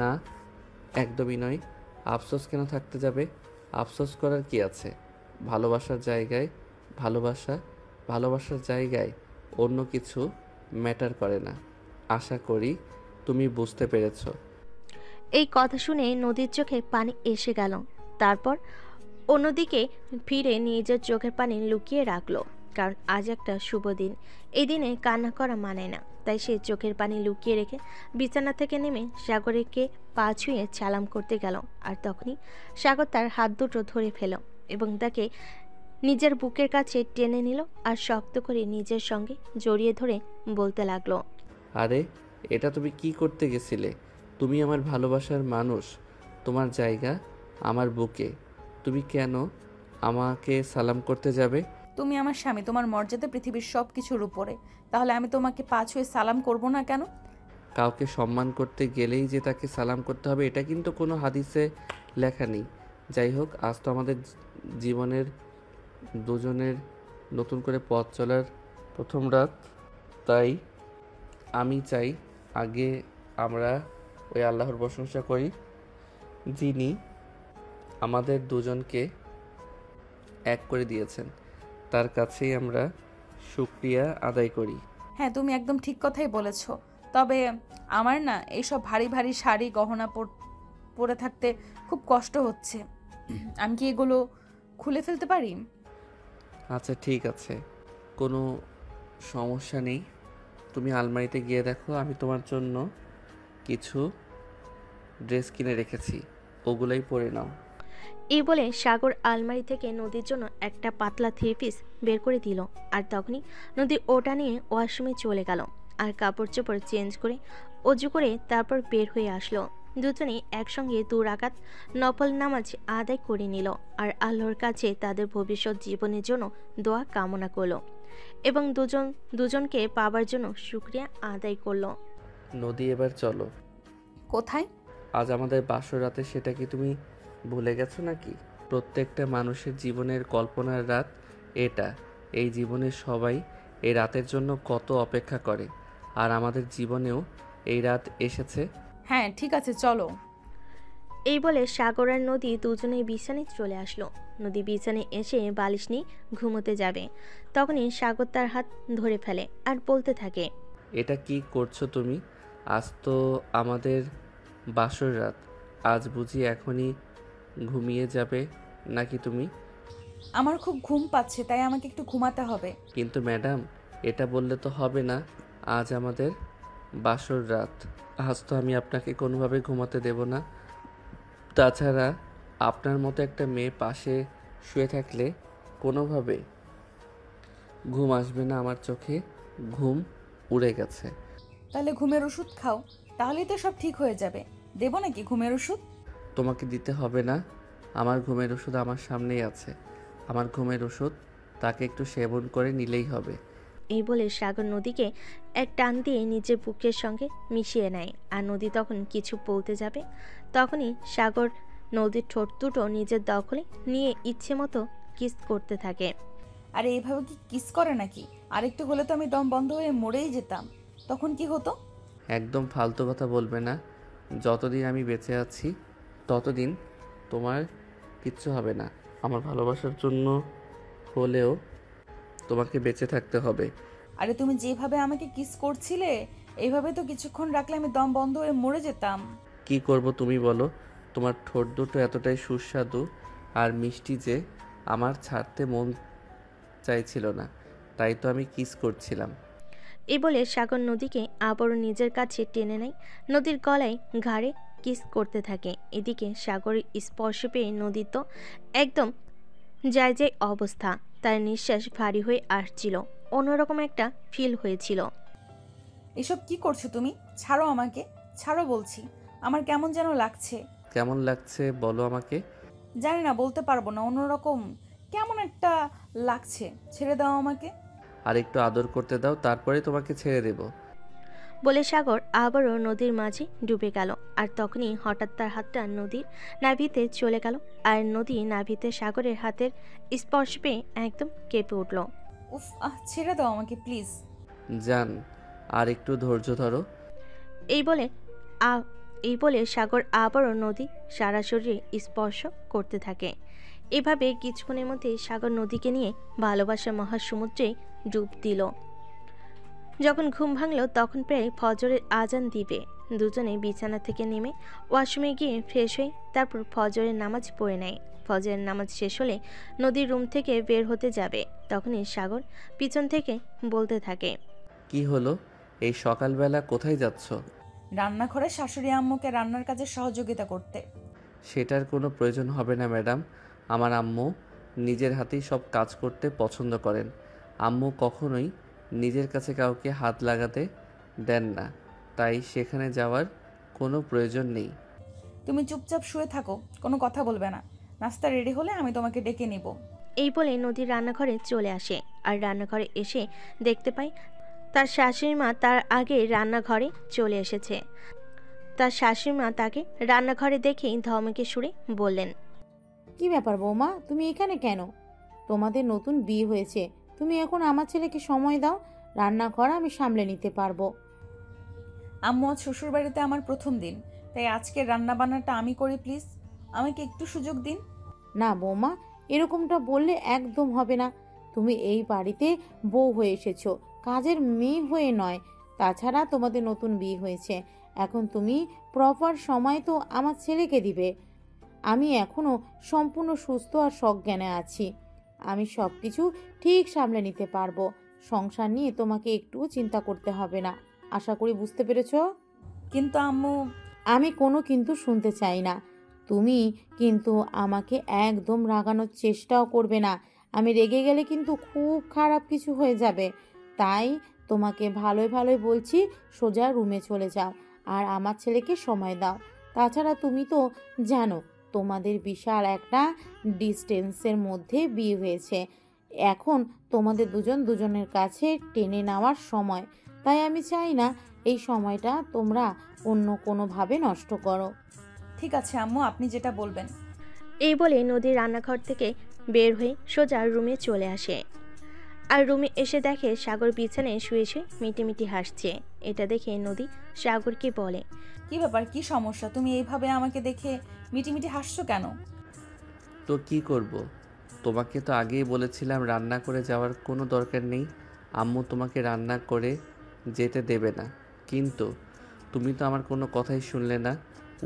না, একদমই নয়। আফসোস কেন থাকতে যাবে? আফসোস করার কি আছে? ভালোবাসার জায়গায় ভালোবাসা, ভালোবাসার জায়গায় অন্য কিছু ম্যাটার করে না। আশা করি তুমি বুঝতে পেরেছো। এই কথা শুনে নদীর চোখে পানি এসে গেল। তারপর অন্যদিকে ফিরে নিজের চোখের পানি লুকিয়ে রাখলো, কারণ আজ একটা শুভ দিন। এই দিনে কান্না করা মানে না, তাই সে চোখের পানি লুকিয়ে রেখে বিছানা থেকে নেমে সাগরকে পা ছুঁয়ে সালাম করতে গেল। আর তখনই সাগর তার হাত দুটো ধরে ফেল এবং তাকে নিজের বুকের কাছে টেনে নিল আর শক্ত করে নিজের সঙ্গে জড়িয়ে ধরে বলতে লাগলো, আরে, এটা তুমি কি করতে গেছিলে? তুমি আমার ভালোবাসার মানুষ, তোমার জায়গা আমার বুকে। তুমি কেন আমাকে সালাম করতে যাবে? তুমি আমার স্বামী, তোমার মর্যাদা পৃথিবীর সব কিছুর উপরে। তাহলে আমি তোমাকে পা ছুঁয়ে সালাম করব না কেন? কাউকে সম্মান করতে গেলেই যে তাকে সালাম করতে হবে এটা কিন্তু কোনো হাদিসে লেখা নেই। যাই হোক, আজ তো আমাদের জীবনের দুজনের নতুন করে পথ চলার প্রথম রাত, তাই আমি চাই আগে আমরা ওই আল্লাহর প্রশংসা করি যিনি আমাদের দুজনকে এক করে দিয়েছেন। তার কাছেই আমরা শুকরিয়া আদায় করি। হ্যাঁ, তুমি একদম ঠিক কথাই বলেছ। তবে আমার না এইসব ভারী ভারী শাড়ি গহনা পরে থাকতে খুব কষ্ট হচ্ছে। আমি কি এগুলো খুলে ফেলতে পারি? আচ্ছা, ঠিক আছে, কোনো সমস্যা নেই। তুমি আলমারিতে গিয়ে দেখো, আমি তোমার জন্য কিছু ড্রেস কিনে রেখেছি, ওগুলাই পরে নাও। এই বলে সাগর আলমারি থেকে নদীর জন্য একটা পাতলা থ্রি পিস বের করে দিল। আর তখনই নদী ওটা নিয়ে ওয়াশরুমে চলে গেল আর কাপড় চোপড় চেঞ্জ করে অজু করে তারপর বের হয়ে আসলো। দুজনেই একসঙ্গে 2 রাকাত নফল নামাজ আদায় করে নিল আর আল্লাহর কাছে তাদের ভবিষ্যৎ জীবনের জন্য দোয়া কামনা করলো এবং দুজনকে পাবার জন্য শুকরিয়া আদায় করলো। নদী, এবার চলো। কোথায়? আজ আমাদের বাসর রাতে, সেটা কি তুমি ভুলে গেছো নাকি? প্রত্যেকটা মানুষের জীবনের কল্পনার রাত এটা। এই জীবনের সবাই এই রাতের জন্য কত অপেক্ষা করে, আর আমাদের জীবনেও এই রাত এসেছে। হ্যাঁ, ঠিক আছে, চলো। এই বলে সাগর আর নদী দুজনেই বিছানায় চলে আসলো। নদী বিছানায় এসে বালিশ নিয়ে ঘুমোতে যাবে, তখনই সাগর তার হাত ধরে ফেলে আর বলতে থাকে, এটা কি করছো তুমি? আজ তো আমাদের বাসর রাত, আজ বুঝি এখনই ঘুমিয়ে যাবে নাকি তুমি? আমার খুব ঘুম পাচ্ছে, তাই আমাকে একটু ঘুমাতে হবে। কিন্তু ম্যাডাম, এটা বললে তো হবে না। আজ আমাদের বাসর রাত, আজ তো আমি আপনাকে কোনোভাবে ঘুমাতে দেব না। তাছাড়া আপনার মতো একটা মেয়ে পাশে শুয়ে থাকলে কোনোভাবে ঘুম আসবে না আমার চোখে, ঘুম উড়ে গেছে। তাহলে ঘুমের ওষুধ খাও, তাহলেই তো সব ঠিক হয়ে যাবে। দেবো নাকি ঘুমের ওষুধ? তোমাকে দিতে হবে না, আমার ঘুমের ওষুধ আমার সামনেই আছে। আমার ঘুমের ওষুধ তাকে একটু সেবন করে নিলেই হবে। এই বলে সাগর নদীকে এক টান দিয়ে নিজের বুকের সঙ্গে মিশিয়ে নেয়। আর নদী তখন কিছু বলতে যাবে, তখনই সাগর নদীর ঠোঁট দুটো নিজের দখলে নিয়ে ইচ্ছে মতো কিস করতে থাকে। আরে এইভাবে কি কিস করে নাকি? আরেকটু হলে তো আমি দম বন্ধ হয়ে মরেই যেতাম। তখন কি হতো? একদম ফালতু কথা বলবে না। যতদিন আমি বেঁচে আছি ততদিন তোমার কিচ্ছু হবে না। আমার ভালোবাসার জন্য হলেও তোমাকে বেঁচে থাকতে হবে। আরে তুমি যেভাবে আমাকে কিস করছিলে, এইভাবে তো কিছুক্ষণ রাখলে আমি দম বন্ধ হয়ে মরে যেতাম। কি করব তুমি বলো? তোমার ঠোঁট দুটো এতটাই সুস্বাদু আর মিষ্টি যে আমার ছাড়তে মন চাইছিল না, তাই তো আমি কিস করছিলাম। এই বলে সাগর নদীকে আবারও নিজের কাছে টেনে নেয়, নদীর গলায় ঘাড়ে কিস করতে থাকে। এদিকে সাগরের স্পর্শ পেয়ে নদী তো একদম যায় যায় অবস্থা, তার নিঃশ্বাস ভারী হয়ে আসছিল, অন্যরকম একটা ফিল হয়েছিল। এসব কি করছো তুমি? ছাড়ো আমাকে, ছাড়ো বলছি। আমার কেমন যেন লাগছে। কেমন লাগছে বলো আমাকে? জানি না, বলতে পারবো না, অন্যরকম কেমন একটা লাগছে। ছেড়ে দাও আমাকে। আর একটু আদর করতে দাও, তারপরে তোমাকে ছেড়ে দেব। বলে সাগর আবারও নদীর মাঝে ডুবে গেল। আর তখনই হঠাৎ তার হাতটা নদীর নাভিতে চলে গেল, আর নদী নাভিতে সাগরের হাতের স্পর্শ পেয়ে একদম কেঁপে উঠল। উফ, ছেড়ে দাও আমাকে প্লিজ। জান, আর একটু ধৈর্য ধরো। এই বলে আ এই বলে সাগর আবারও নদী সারা শরীরে স্পর্শ করতে থাকে। এভাবে কিছুক্ষণের মধ্যে সাগর নদীকে নিয়ে ভালোবাসার মহাসমুদ্রে ডুব দিল। যখন ঘুম ভাঙল তখন প্রায় ফজরের আজান দিবে। দুজনে বিছানা থেকে নেমে ওয়াশরুমে গিয়ে ফ্রেশ হয়ে তারপর ফজরের নামাজ পড়ে নেয়। ফজরের নামাজ শেষ হলে নদীর রুম থেকে বের হতে যাবে, তখনই সাগর পিছন থেকে বলতে থাকে, কি হলো? এই সকালবেলা কোথায় যাচ্ছ? রান্নাঘরে শাশুড়ি আম্মুকে রান্নার কাজে সহযোগিতা করতে। সেটার কোনো প্রয়োজন হবে না ম্যাডাম। আমার আম্মু নিজের হাতেই সব কাজ করতে পছন্দ করেন। আম্মু কখনোই নিজের কাছে কাউকে হাত লাগাতে দেন না, তাই সেখানে যাওয়ার কোনো প্রয়োজন নেই। তুমি চুপচাপ শুয়ে থাকো, কোনো কথা বলবে না। নাস্তা রেডি হলে আমি তোমাকে ডেকে নিব। এই বলে নদীর রান্নাঘরে চলে আসে। আর রান্নাঘরে এসে দেখতে পায় তার শাশুড়ি মা তার আগে রান্নাঘরে চলে এসেছে। তার শাশুড়ি মা তাকে রান্নাঘরে দেখেই ধমকে সুরে বললেন, কি ব্যাপার বৌমা, তুমি এখানে কেন? তোমাদের নতুন বিয়ে হয়েছে, তুমি এখন আমার ছেলেকে সময় দাও, রান্নাঘর আমি সামলে নিতে পারবো। আম্মু আজ শ্বশুর বাড়িতে আমার প্রথম দিন, তাই আজকের রান্না বান্নাটা আমি করি প্লিজ। আমাকে একটু সুযোগ দিন। না বৌমা, এরকমটা বললে একদম হবে না। তুমি এই বাড়িতে বউ হয়ে এসেছো, কাজের মেয়ে হয়ে নয়। তাছাড়া তোমাদের নতুন বিয়ে হয়েছে, এখন তুমি প্রপার সময় তো আমার ছেলেকে দিবে। আমি এখনো সম্পূর্ণ সুস্থ আর সজ্ঞানে আছি, আমি সব কিছু ঠিক সামলে নিতে পারবো। সংসার নিয়ে তোমাকে একটুও চিন্তা করতে হবে না, আশা করি বুঝতে পেরেছো। কিন্তু আম্মু। আমি কোনো কিন্তু শুনতে চাই না। তুমি কিন্তু আমাকে একদম রাগানোর চেষ্টাও করবে না, আমি রেগে গেলে কিন্তু খুব খারাপ কিছু হয়ে যাবে। তাই তোমাকে ভালোই ভালোই বলছি, সোজা রুমে চলে যাও আর আমার ছেলেকে সময় দাও। তাছাড়া তুমি তো জানো তোমাদের বিশাল একটা ডিস্টেন্সের মধ্যে বিয়ে হয়েছে, এখন তোমাদের দুজন দুজনের কাছে টেনে নেওয়ার সময়। তাই আমি চাই না এই সময়টা তোমরা অন্য কোনোভাবে নষ্ট করো। ঠিক আছে আম্মু, আপনি যেটা বলবেন। এই বলে নদী রান্নাঘর থেকে বের হয়ে সোজা রুমে চলে আসে। আর রুমে এসে দেখে সাগর বিছানায় শুয়ে শুয়ে মিটিমিটি হাসছে। এটা দেখে নদী সাগরকে বলে, কি ব্যাপার, কি সমস্যা? তুমি এইভাবে আমাকে দেখে মিটিমিটি হাসছো কেন? তো কি করব? তোমাকে তো আগেই বলেছিলাম রান্না করে যাওয়ার কোনো দরকার নেই, আম্মু তোমাকে রান্না করে যেতে দেবে না। কিন্তু তুমি তো আমার কোনো কথাই শুনলে না,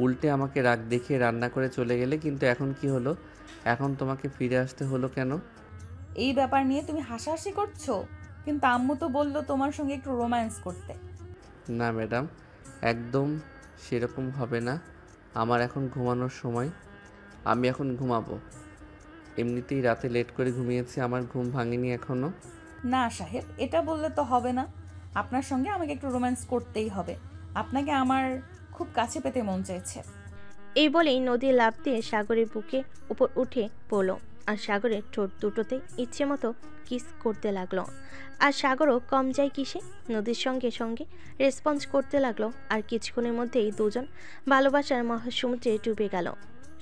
উল্টে আমাকে রাগ দেখিয়ে রান্না করে চলে গেলে। কিন্তু এখন কি হলো? এখন তোমাকে ফিরে আসতে হলো কেন? এই ব্যাপার নিয়ে তুমি হাসাহাসি করছো, কিন্তু আম্মু তো বললো তোমার সঙ্গে একটু রোম্যান্স করতে। না ম্যাডাম, একদম সেরকম হবে না। আমার এখন ঘুমানোর সময়, আমি এখন ঘুমাবো। এমনিতেই রাতে লেট করে ঘুমিয়েছি, আমার ঘুম ভাঙেনি এখনও। না সাহেব, এটা বললে তো হবে না। আপনার সঙ্গে আমাকে একটু রোম্যান্স করতেই হবে। আপনাকে আমার খুব কাছে পেতে মন চাইছে। এই বলেই নদী লাফ দিয়ে সাগরের বুকে উপর উঠে পড়ল আর সাগরের ঠোঁট দুটোতে ইচ্ছে মতো কিস করতে লাগলো। আর সাগরও কম যায় কিসে, নদীর সঙ্গে সঙ্গে রেসপন্স করতে লাগলো। আর কিছুক্ষণের মধ্যেই দুজন ভালোবাসার মহাসমুদ্রে ডুবে গেল।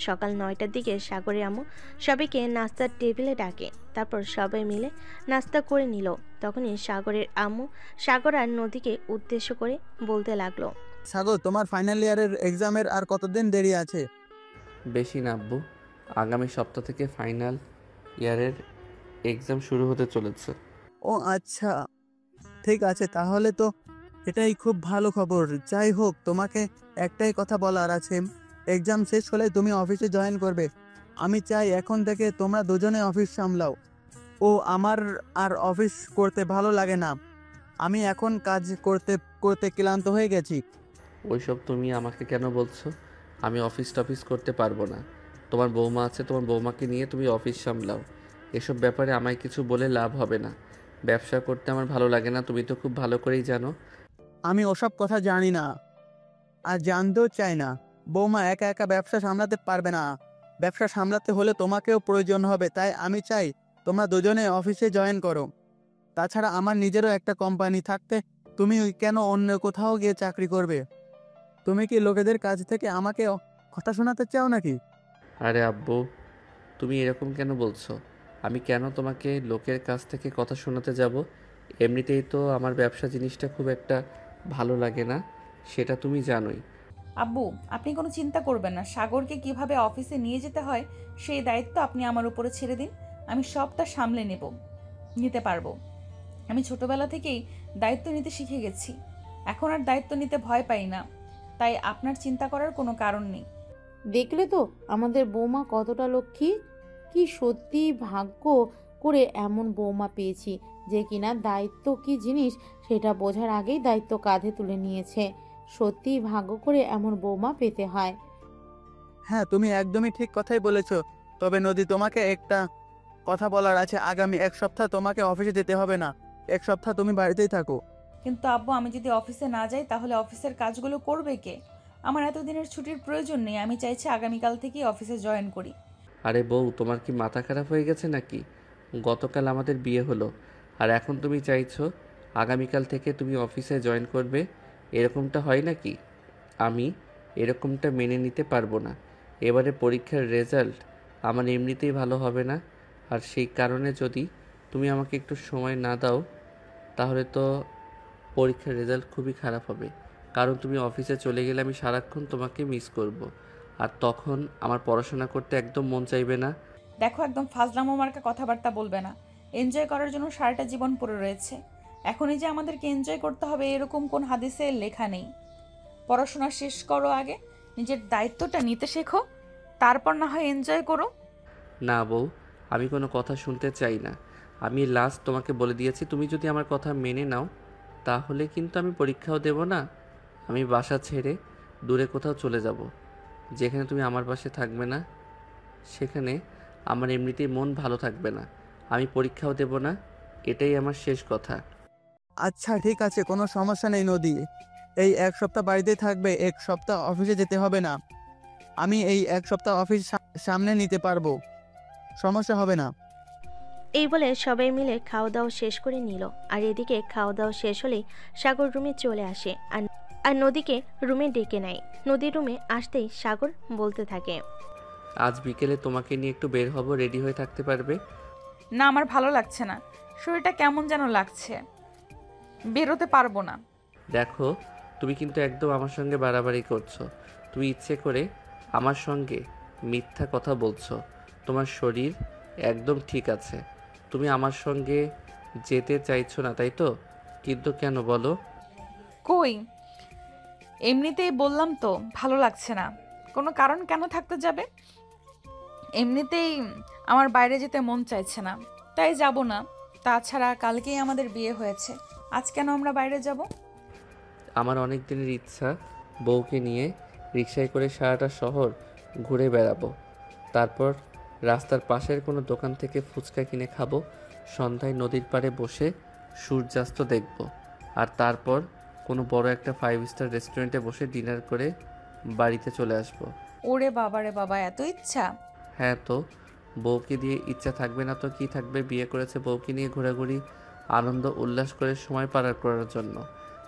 সকাল 9টার দিকে সাগরের আম্মু সবাইকে নাস্তার টেবিলে ডাকে। তারপর সবাই মিলে নাস্তা করে নিল। তখনই সাগরের আম্মু সাগর আর নদীকে উদ্দেশ্য করে বলতে লাগলো, সাগর, তোমার ফাইনাল ইয়ারের এক্সামের আর কতদিন দেরি আছে? বেশি না আব্বু, আগামী সপ্তাহ থেকে ফাইনাল ইয়ারের এক্সাম শুরু হতে চলেছে। ও আচ্ছা, ঠিক আছে, তাহলে তো এটাই খুব ভালো খবর। যাই হোক, তোমাকে একটাই কথা বলার আছে। এক্সাম শেষ হলে তুমি অফিসে জয়েন করবে। আমি চাই এখন থেকে তোমরা দুজনে অফিস সামলাও। ও আমার আর অফিস করতে ভালো লাগে না। আমি এখন কাজ করতে করতে ক্লান্ত হয়ে গেছি। ওইসব তুমি আমাকে কেন বলছো? আমি অফিস টফিস করতে পারবো না। তোমার বৌমা আছে, তোমার বৌমাকে নিয়ে তুমি অফিস সামলাও। এসব ব্যাপারে আমায় কিছু বলে লাভ হবে না। ব্যবসা করতে আমার ভালো লাগে না, তুমি তো খুব ভালো করেই জানো। আমি ওসব কথা জানি না আর জানতেও চাই না। বৌমা একা একা ব্যবসা সামলাতে পারবে না। ব্যবসা সামলাতে হলে তোমাকেও প্রয়োজন হবে। তাই আমি চাই তোমরা দুজনে অফিসে জয়েন করো। তাছাড়া আমার নিজেরও একটা কোম্পানি থাকতে তুমি কেন অন্য কোথাও গিয়ে চাকরি করবে? তুমি কি লোকেদের কাছ থেকে আমাকে কথা শোনাতে চাও নাকি? আরে আব্বু, তুমি এরকম কেন বলছো? আমি কেন তোমাকে লোকের কাছ থেকে কথা শোনাতে যাব? এমনিতেই তো আমার ব্যবসা জিনিসটা খুব একটা ভালো লাগে না, সেটা তুমি জানোই। আব্বু, আপনি কোনো চিন্তা করবেন না। সাগরকে কিভাবে অফিসে নিয়ে যেতে হয় সেই দায়িত্ব আপনি আমার উপরে ছেড়ে দিন। আমি সবটা সামলে নিতে পারবো। আমি ছোটবেলা থেকেই দায়িত্ব নিতে শিখে গেছি। এখন আর দায়িত্ব নিতে ভয় পাই না। তাই আপনার চিন্তা করার কোনো কারণ নেই। দেখলে তো আমাদের বৌমা কতটা লক্ষ্মী। কি সত্যি ভাগ্য করে এমন বৌমা পেয়েছি যে কিনা দায়িত্ব কি জিনিস সেটা বোঝার আগেই দায়িত্ব কাঁধে তুলে নিয়েছে। সত্যি ভাগ্য করে এমন বৌমা পেতে হয়। হ্যাঁ, তুমি একদমই ঠিক কথাই বলেছো। তবে নদী, তোমাকে একটা কথা বলার আছে। আগামী এক সপ্তাহ তোমাকে অফিসে যেতে হবে না। এক সপ্তাহ তুমি বাড়িতেই থাকো। কিন্তু আব্বু, আমি যদি অফিসে না যাই তাহলে অফিসের কাজগুলো করবে কে? আমার এতদিনের ছুটির প্রয়োজন নেই। আমি চাইছি আগামীকাল থেকেই অফিসে জয়েন করি। আরে বউ, তোমার কি মাথা খারাপ হয়ে গেছে নাকি? গতকাল আমাদের বিয়ে হলো, আর এখন তুমি চাইছো আগামীকাল থেকে তুমি অফিসে জয়েন করবে? এরকমটা হয় নাকি? আমি এরকমটা মেনে নিতে পারবো না। এবারে পরীক্ষার রেজাল্ট আমার এমনিতেই ভালো হবে না, আর সেই কারণে যদি তুমি আমাকে একটু সময় না দাও তাহলে তো পরীক্ষার রেজাল্ট খুবই খারাপ হবে। কারণ তুমি অফিসে চলে গেলে আমি সারাক্ষণ তোমাকে মিস করব, আর তখন আমার পড়াশোনা করতে একদম মন চাইবে না। দেখো, একদম ফাজলামো মার্কা কথাবার্তা বলবে না। এনজয় করার জন্য সারাটা জীবন পড়ে রয়েছে। এখনই যে আমাদেরকে এনজয় করতে হবে এরকম কোন হাদিসে লেখা নেই। পড়াশোনা শেষ করো আগে, নিজের দায়িত্বটা নিতে শেখো, তারপর না হয় এনজয় করো। না বউ, আমি কোনো কথা শুনতে চাই না। আমি লাস্ট তোমাকে বলে দিয়েছি, তুমি যদি আমার কথা মেনে নাও তাহলে কিন্তু আমি পরীক্ষাও দেব না। আমি বাসা ছেড়ে দূরে কোথাও চলে যাব, যেখানে তুমি আমার পাশে থাকবে না। সেখানে আমার এমনিতেই মন ভালো থাকবে না। আমি পরীক্ষাও দেব না, এটাই আমার শেষ কথা। আচ্ছা, ঠিক আছে, কোনো সমস্যা নেই নদী। এই এক সপ্তাহ বাড়িতেই থাকবে, এক সপ্তাহ অফিসে যেতে হবে না। আমি এই এক সপ্তাহ অফিস সামনে নিতে পারবো, সমস্যা হবে না। এই বলে সবাই মিলে খাওয়া দাওয়া শেষ করে নিল। আর এদিকে খাওয়া দাওয়া শেষ হলেই সাগর রুমে চলে আসে আর নদীকে রুমে ডেকে নেয়। নদীর রুমে আসতেই সাগর বলতে থাকে, আজ বিকেলে তোমাকে নিয়ে একটু বের হব, রেডি হয়ে থাকতে পারবে? না, আমার ভালো লাগছে না। শরীরটা কেমন যেন লাগছে, বেরোতে পারবো না। দেখো, তুমি কিন্তু একদম আমার সঙ্গে বাড়াবাড়ি করছো। তুমি ইচ্ছে করে আমার সঙ্গে মিথ্যা কথা বলছো। তোমার শরীর একদম ঠিক আছে, তুমি আমার সঙ্গে যেতে চাইছো না, তাই তো? কিন্তু কেন বলো? কই, এমনিতেই বললাম তো ভালো লাগছে না। কোনো কারণ কেন থাকতে যাবে? এমনিতেই আমার বাইরে যেতে মন চাইছে না, তাই যাব না। তাছাড়া কালকেই আমাদের বিয়ে হয়েছে, আজ কেন আমরা বাইরে যাব? আমার অনেক দিনের ইচ্ছা বউকে নিয়ে রিকশায় করে সারাটা শহর ঘুরে বেড়াবো। তারপর রাস্তার পাশের কোনো দোকান থেকে ফুচকা কিনে খাবো, সন্ধ্যায় নদীর পাড়ে বসে সূর্যাস্ত দেখব, আর তারপর কোনো বড় একটা 5 স্টার রেস্টুরেন্টে বসে ডিনার করে বাড়িতে চলে আসব। ওরে বাবা রে বাবা, এত ইচ্ছা! হ্যাঁ তো, বউকে দিয়ে ইচ্ছা থাকবে না তো কি থাকবে? বিয়ে করেছে বউকে নিয়ে ঘোরাঘুরি, আনন্দ উল্লাস করে সময় পার করার জন্য।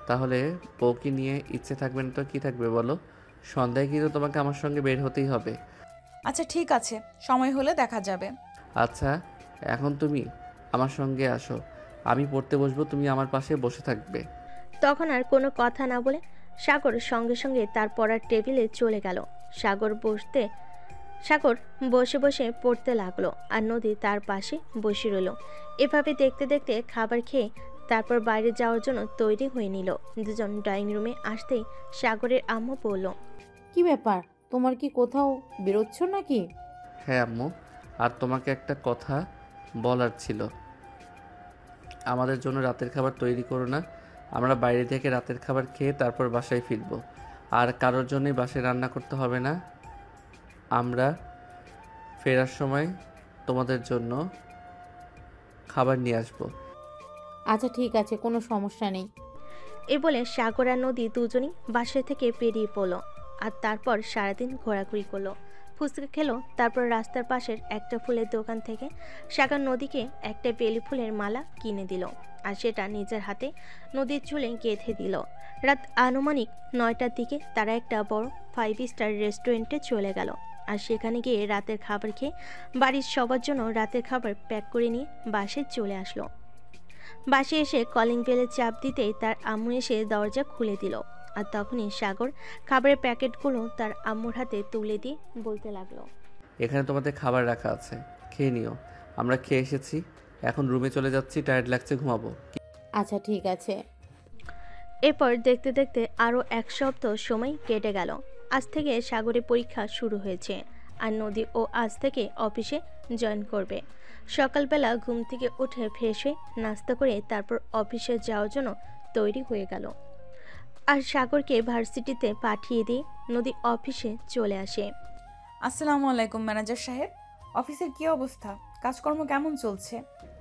তাহলে বউকে নিয়ে ইচ্ছে থাকবে না তো কি থাকবে বলো? সন্ধ্যায় কিন্তু তোমাকে আমার সঙ্গে বের হতেই হবে। আচ্ছা ঠিক আছে, সময় হলে দেখা যাবে। আচ্ছা, এখন তুমি আমার সঙ্গে আসো, আমি পড়তে বসবো, তুমি আমার পাশে বসে থাকবে। তখন আর কোনো কথা না বলে সাগর সঙ্গে সঙ্গে তার পড়ার টেবিলে চলে গেল। সাগর বসে বসে পড়তে লাগলো, আর নদী তার পাশে বসে রইল। এভাবে দেখতে দেখতে খাবার খেয়ে তারপর বাইরে যাওয়ার জন্য তৈরি হয়ে নিল। দুজন ড্রয়িং রুমে আসতেই সাগরের আম্মু বলল, কি ব্যাপার, তোমার কি কোথাও বেরোচ্ছ নাকি? হ্যাঁ আম্মু, আর তোমাকে একটা কথা বলার ছিল। আমাদের জন্য রাতের খাবার তৈরি করো না, আমরা বাইরে থেকে রাতের খাবার খেয়ে তারপর বাসায় ফিরব। আর কারোর জন্যই বাসায় রান্না করতে হবে না, আমরা ফেরার সময় তোমাদের জন্য খাবার নিয়ে আসবো। আচ্ছা ঠিক আছে, কোনো সমস্যা নেই। এ বলে সাগর আর নদী দুজনই বাসা থেকে বেরিয়ে পড়লো। আর তারপর সারাদিন ঘোরাঘুরি করলো, ফুচকা খেলো। তারপর রাস্তার পাশের একটা ফুলের দোকান থেকে সাগর নদীকে একটা বেলি ফুলের মালা কিনে দিল, আর সেটা নিজের হাতে নদীর চুলে গেঁথে দিল। রাত আনুমানিক 9টার দিকে তারা একটা বড় 5 স্টার রেস্টুরেন্টে চলে গেল, আর সেখানে গিয়ে রাতের খাবার খেয়ে বাড়ির সবার জন্য রাতের খাবার প্যাক করে নিয়ে বাসে চলে আসলো। বাসে এসে কলিং বেলে চাপ দিতেই তার আম্মু এসে দরজা খুলে দিল। আর তখনই সাগর খাবারের প্যাকেটগুলো তার আম্মুর হাতে তুলে দিয়ে বলতে লাগলো, এখানে তোমাদের খাবার রাখা আছে, খেয়ে নিও। আমরা খেয়ে এসেছি, এখন রুমে চলে যাচ্ছি, টায়ার্ড লাগছে, ঘুমাবো। আচ্ছা ঠিক আছে। এরপর দেখতে দেখতে আরও 1 সপ্তাহ সময় কেটে গেল। আজ থেকে সাগরের পরীক্ষা শুরু হয়েছে, আর নদী ও আজ থেকে অফিসে জয়েন করবে। সকালবেলা ঘুম থেকে উঠে ফ্রেশ হয়ে নাস্তা করে তারপর অফিসে যাওয়ার জন্য তৈরি হয়ে গেল। আর সাগরকে ভার্সিটিতে পাঠিয়ে দিয়ে নদী অফিসে চলে আসে। আসসালামু আলাইকুম ম্যানেজার সাহেব, অফিসের কি অবস্থা? কাজকর্ম কেমন চলছে?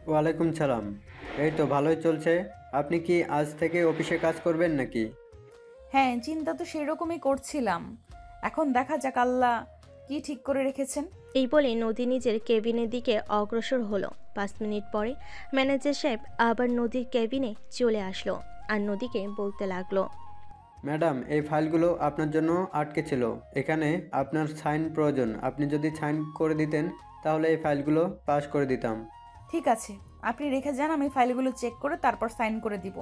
ওয়ালাইকুম সালাম। এই তো ভালোই চলছে। আপনি কি আজ থেকে অফিসে কাজ করবেন নাকি? হ্যাঁ, চিন্তা তো সেই রকমই করছিলাম। এখন দেখা যাক আল্লাহ কি ঠিক করে রেখেছেন। এই বলে নদী নিজের কেবিনের দিকে অগ্রসর হলো। 5 মিনিট পরে ম্যানেজার সাহেব আবার নদীর কেবিনে চলে আসলো, আর নদীকে বলতে লাগলো, ম্যাডাম, এই ফাইলগুলো আপনার জন্য আটকে ছিল। এখানে আপনার সাইন প্রয়োজন। আপনি যদি সাইন করে দিতেন তাহলে এই ফাইলগুলো পাস করে দিতাম। ঠিক আছে, আপনি রেখে যান, আমি ফাইলগুলো চেক করে তারপর সাইন করে দিব।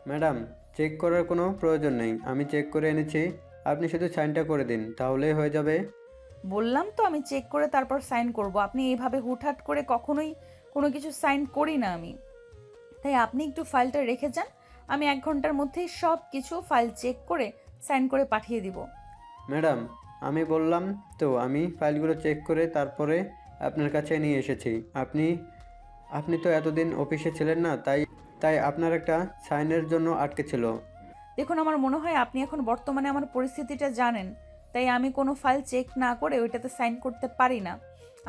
ম্যাডাম, চেক করার কোনো প্রয়োজন নেই, আমি চেক করে এনেছি। আপনি শুধু সাইনটা করে দিন, তাহলেই হয়ে যাবে। বললাম তো আমি চেক করে তারপর সাইন করব। আপনি এইভাবে হুটহাট করে কখনোই কোনো কিছু সাইন করি না আমি। তাই আপনি একটু ফাইলটা রেখে যান, আমি 1 ঘন্টার মধ্যেই সব কিছু ফাইল চেক করে সাইন করে পাঠিয়ে দিব। ম্যাডাম, আমি বললাম তো, আমি ফাইলগুলো চেক করে তারপরে আপনার কাছে নিয়ে এসেছি। আপনি তো এতদিন অফিসে ছিলেন না, তাই আপনার একটা সাইনের জন্য আটকে ছিল। দেখুন, আমার মনে হয় আপনি এখন বর্তমানে আমার পরিস্থিতিটা জানেন, তাই আমি কোনো ফাইল চেক না করে ওইটাতে সাইন করতে পারি না।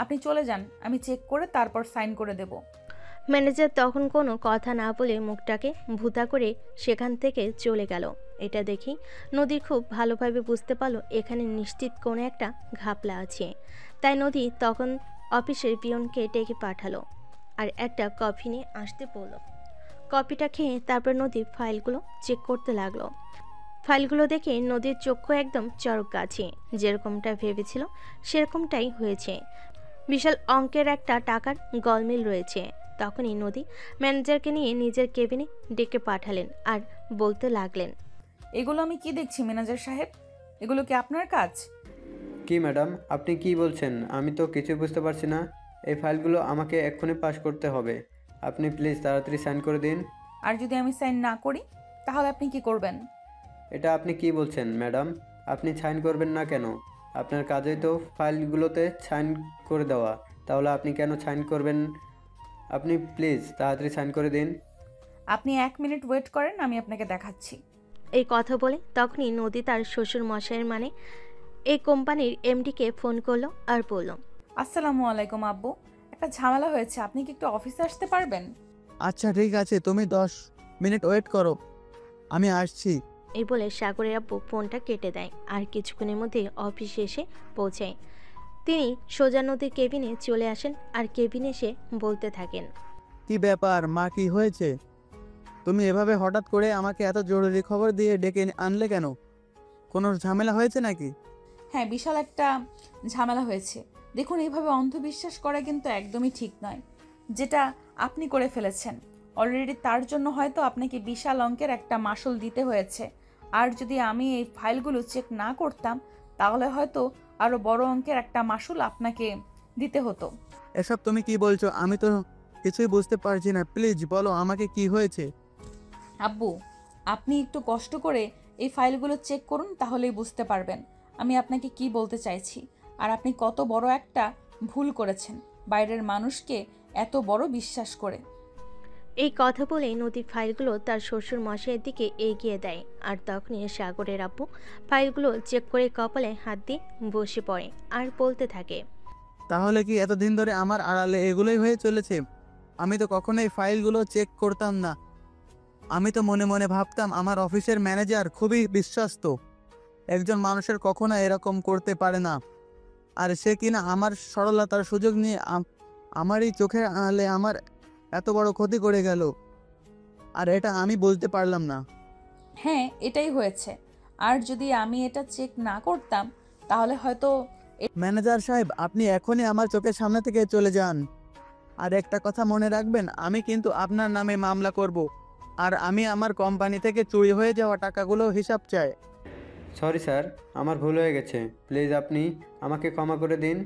আপনি চলে যান, আমি চেক করে তারপর সাইন করে দেব। ম্যানেজার তখন কোনো কথা না বলে মুখটাকে ভুতা করে সেখান থেকে চলে গেল। এটা দেখি নদী খুব ভালোভাবে বুঝতে পারলো এখানে নিশ্চিত কোনো একটা ঘাপলা আছে। তাই নদী তখন অফিসের পিয়নকে ডেকে পাঠালো, আর একটা কফি নিয়ে আসতে বলল। কফিটা খেয়ে তারপর নদী ফাইলগুলো চেক করতে লাগলো। ফাইলগুলো দেখে নদীর চক্ষু একদম চরক গাছে। যেরকমটা ভেবেছিল সেরকমটাই হয়েছে। বিশাল অঙ্কের একটা টাকার গলমিল রয়েছে। তখনই নদী ম্যানেজারকে নিয়ে নিজের কেবিনে ডেকে পাঠালেন, আর বলতে লাগলেন, এগুলো আমি কি দেখছি ম্যানেজার সাহেব? এগুলো কি আপনার কাজ? কি ম্যাডাম, আপনি কি বলছেন? আমি তো কিছু বুঝতে পারছি না। এই ফাইলগুলো আমাকে এক্ষুনি পাস করতে হবে। আপনি প্লিজ তাড়াতাড়ি সাইন করে দিন। আর যদি আমি সাইন না করি তাহলে আপনি কি করবেন? এটা আপনি কি বলছেন ম্যাডাম? আপনি সাইন করবেন না কেন? আপনার কাজেই তো ফাইলগুলোতে সাইন করে দেওয়া, তাহলে আপনি কেন সাইন করবেন? আপনি প্লিজ তাড়াতাড়ি সাইন করে দিন। আপনি 1 মিনিট ওয়েট করেন, আমি আপনাকে দেখাচ্ছি। এই কথা বলে তখনই নদী তার শ্বশুর মশাইয়ের মানে এই কোম্পানির এমডিকে ফোন করলো, আর বলল, আসসালামু আলাইকুম আব্বু, একটা ঝামেলা হয়েছে, আপনি কি একটু অফিসে আসতে পারবেন? আচ্ছা ঠিক আছে, তুমি 10 মিনিট ওয়েট করো, আমি আসছি। এই বলে সাগরের আব্বু ফোনটা কেটে দেয় আর কিছুক্ষণের মধ্যে অফিসে এসে পৌঁছায়। তিনি সোজা নদীর কেবিনে চলে আসেন আর কেবিনে এসে বলতে থাকেন। কি ব্যাপার মা, কি হয়েছে? তুমি এভাবে হঠাৎ করে আমাকে এত জরুরি খবর দিয়ে ডেকে আনলে কেন? কোনো ঝামেলা হয়েছে নাকি? হ্যাঁ, বিশাল একটা ঝামেলা হয়েছে। দেখুন, এইভাবে অন্ধবিশ্বাস করা কিন্তু একদমই ঠিক নয়। যেটা আপনি করে ফেলেছেন অলরেডি, তার জন্য হয়তো আপনাকে বিশাল অঙ্কের একটা মাসুল দিতে হয়েছে। আর যদি আমি এই ফাইলগুলো চেক না করতাম তাহলে হয়তো আরও বড় অঙ্কের একটা মাসুল আপনাকে দিতে হতো। এসব তুমি কি বলছো? আমি তো কিছুই বুঝতে পারছি না, প্লিজ বলো আমাকে কি হয়েছে। আব্বু, আপনি একটু কষ্ট করে এই ফাইলগুলো চেক করুন, তাহলেই বুঝতে পারবেন আমি আপনাকে কি বলতে চাইছি। আর আপনি কত বড় একটা ভুল করেছেন বাইরের মানুষকে এত বড় বিশ্বাস করে। এই কথা বলে নদী ফাইলগুলো তার শ্বশুর মশাইয়ের দিকে এগিয়ে দেয় আর তখনই সাগরের আব্বু ফাইলগুলো চেক করে কপালে হাত দিয়ে বসে পড়ে আর বলতে থাকে। তাহলে কি এতদিন ধরে আমার আড়ালে এগুলোই হয়ে চলেছে? আমি তো কখনোই ফাইলগুলো চেক করতাম না। আমি তো মনে মনে ভাবতাম আমার অফিসের ম্যানেজার খুবই বিশ্বস্ত, একজন মানুষের কখনো এরকম করতে পারে না। আর সে কিনা আমার সরলতার সুযোগ নিয়ে আমারই চোখের আড়ালে আমার এত বড় ক্ষতি করে গেল, আর এটা আমি বলতে পারলাম না। হ্যাঁ, এটাই হয়েছে। আর যদি আমি এটা চেক না করতাম তাহলে হয়তো ম্যানেজার সাহেব, আপনি এখনই আমার চোখের সামনে থেকে চলে যান। আর একটা কথা মনে রাখবেন, আমি কিন্তু আপনার নামে মামলা করব, আর আমি আমার কোম্পানি থেকে চুরি হয়ে যাওয়া টাকাগুলো হিসাব চাই। সরি স্যার, আমার ভুল হয়ে গেছে, প্লিজ আপনি আমাকে ক্ষমা করে দিন।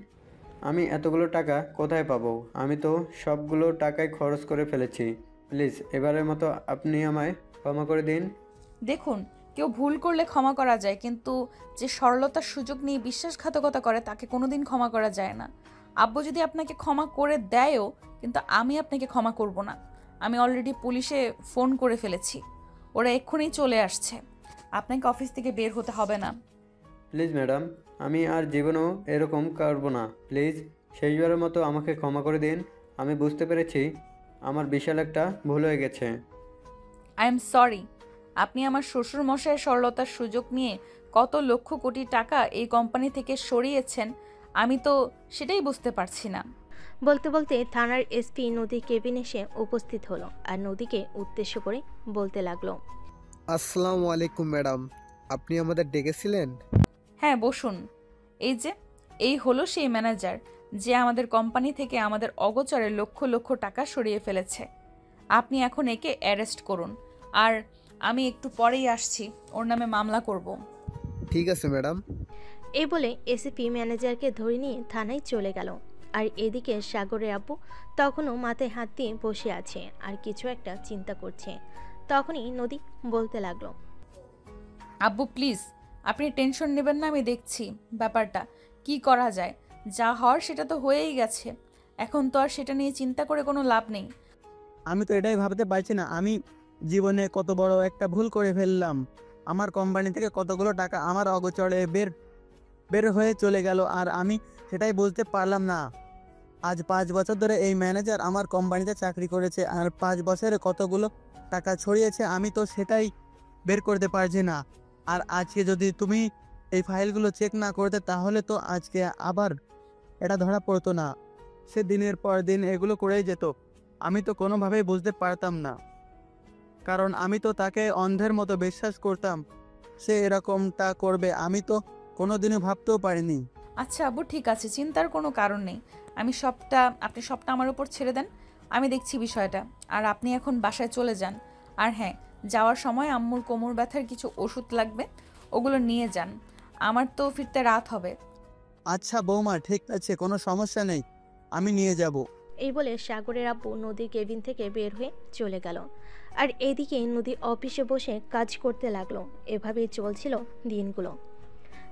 আমি এতগুলো টাকা কোথায় পাবো? আমি তো সবগুলো টাকাই খরচ করে ফেলেছি। প্লিজ এবারের মতো আপনি আমায় ক্ষমা করে দিন। দেখুন, কেউ ভুল করলে ক্ষমা করা যায়, কিন্তু যে সরলতার সুযোগ নিয়ে বিশ্বাসঘাতকতা করে তাকে কোনোদিন ক্ষমা করা যায় না। আব্বু যদি আপনাকে ক্ষমা করে দেয়ও, কিন্তু আমি আপনাকে ক্ষমা করব না। আমি অলরেডি পুলিশে ফোন করে ফেলেছি, ওরা এক্ষুনি চলে আসছে। আপনাকে অফিস থেকে বের হতে হবে না। প্লিজ ম্যাডাম, আমি আর জীবনেও এরকম করব না। প্লিজ শেষবারের মতো আমাকে ক্ষমা করে দিন। আমি বুঝতে পেরেছি আমার বিশাল একটা ভুল হয়ে গেছে। I am sorry. আপনি আমার শ্বশুর মশাইয়ের সরলতার সুযোগ নিয়ে কত লক্ষ কোটি টাকা এই কোম্পানি থেকে সরিয়েছেন, আমি তো সেটাই বুঝতে পারছি না। বলতে বলতে থানার এসপি নদীর কেবিন এসে উপস্থিত হলো আর নদীকে উদ্দেশ্য করে বলতে লাগলো। আসসালামু আলাইকুম ম্যাডাম, আপনি আমাদের ডেকেছিলেন? হ্যাঁ, বসুন। এই হলো সেই ম্যানেজার যে আমাদের কোম্পানি থেকে আমাদের অগোচরে লক্ষ লক্ষ টাকা সরিয়ে ফেলেছে। আপনি এখন একে অ্যারেস্ট করুন, আর আমি একটু পরেই আসছি, ওর নামে মামলা করব। ঠিক আছে ম্যাডাম। এই বলে এসিপি ম্যানেজারকে ধরে নিয়ে থানায় চলে গেল। আর এদিকে সাগরের আব্বু তখনও মাথায় হাত দিয়ে বসে আছে আর কিছু একটা চিন্তা করছে। তখনই নদী বলতে লাগলো। আব্বু প্লিজ, আপনি টেনশন নেবেন না, আমি দেখছি ব্যাপারটা কি করা যায়। যা হওয়ার সেটা তো হয়েই গেছে, এখন তো আর সেটা নিয়ে চিন্তা করে কোনো লাভ নেই। আমি তো এটাই ভাবতে পারছি না, আমি জীবনে কত বড় একটা ভুল করে ফেললাম। আমার কোম্পানি থেকে কতগুলো টাকা আমার অগোচরে বের হয়ে চলে গেল, আর আমি সেটাই বুঝতে পারলাম না। আজ 5 বছর ধরে এই ম্যানেজার আমার কোম্পানিতে চাকরি করেছে, আর 5 বছরে কতগুলো টাকা ছড়িয়েছে আমি তো সেটাই বের করতে পারছি না। আর আজকে যদি তুমি এই ফাইলগুলো চেক না করতে তাহলে তো আজকে আবার এটা ধরা পড়তো না। সে দিনের পর দিন এগুলো করেই যেত, আমি তো কোনোভাবেই বুঝতে পারতাম না, কারণ আমি তো তাকে অন্ধের মতো বিশ্বাস করতাম। সে এরকমটা করবে আমি তো কোনোদিনও ভাবতেও পারিনি। আচ্ছা আব্বু, ঠিক আছে, চিন্তার কোনো কারণ নেই। আপনি সবটা আমার উপর ছেড়ে দেন, আমি দেখছি বিষয়টা। আর আপনি এখন বাসায় চলে যান। আর হ্যাঁ, যাওয়ার সময় আম্মুর কোমর ব্যথার কিছু ওষুধ লাগবে, ওগুলো নিয়ে যান। আমার তো ফিরতে রাত হবে। আচ্ছা বৌমা, ঠিক আছে, কোনো সমস্যা নেই, আমি নিয়ে যাব। এই বলে সাগরের আব্বু নদীর কেবিন থেকে বের হয়ে চলে গেল। আর এদিকে নদী অফিসে বসে কাজ করতে লাগলো। এভাবেই চলছিল দিনগুলো।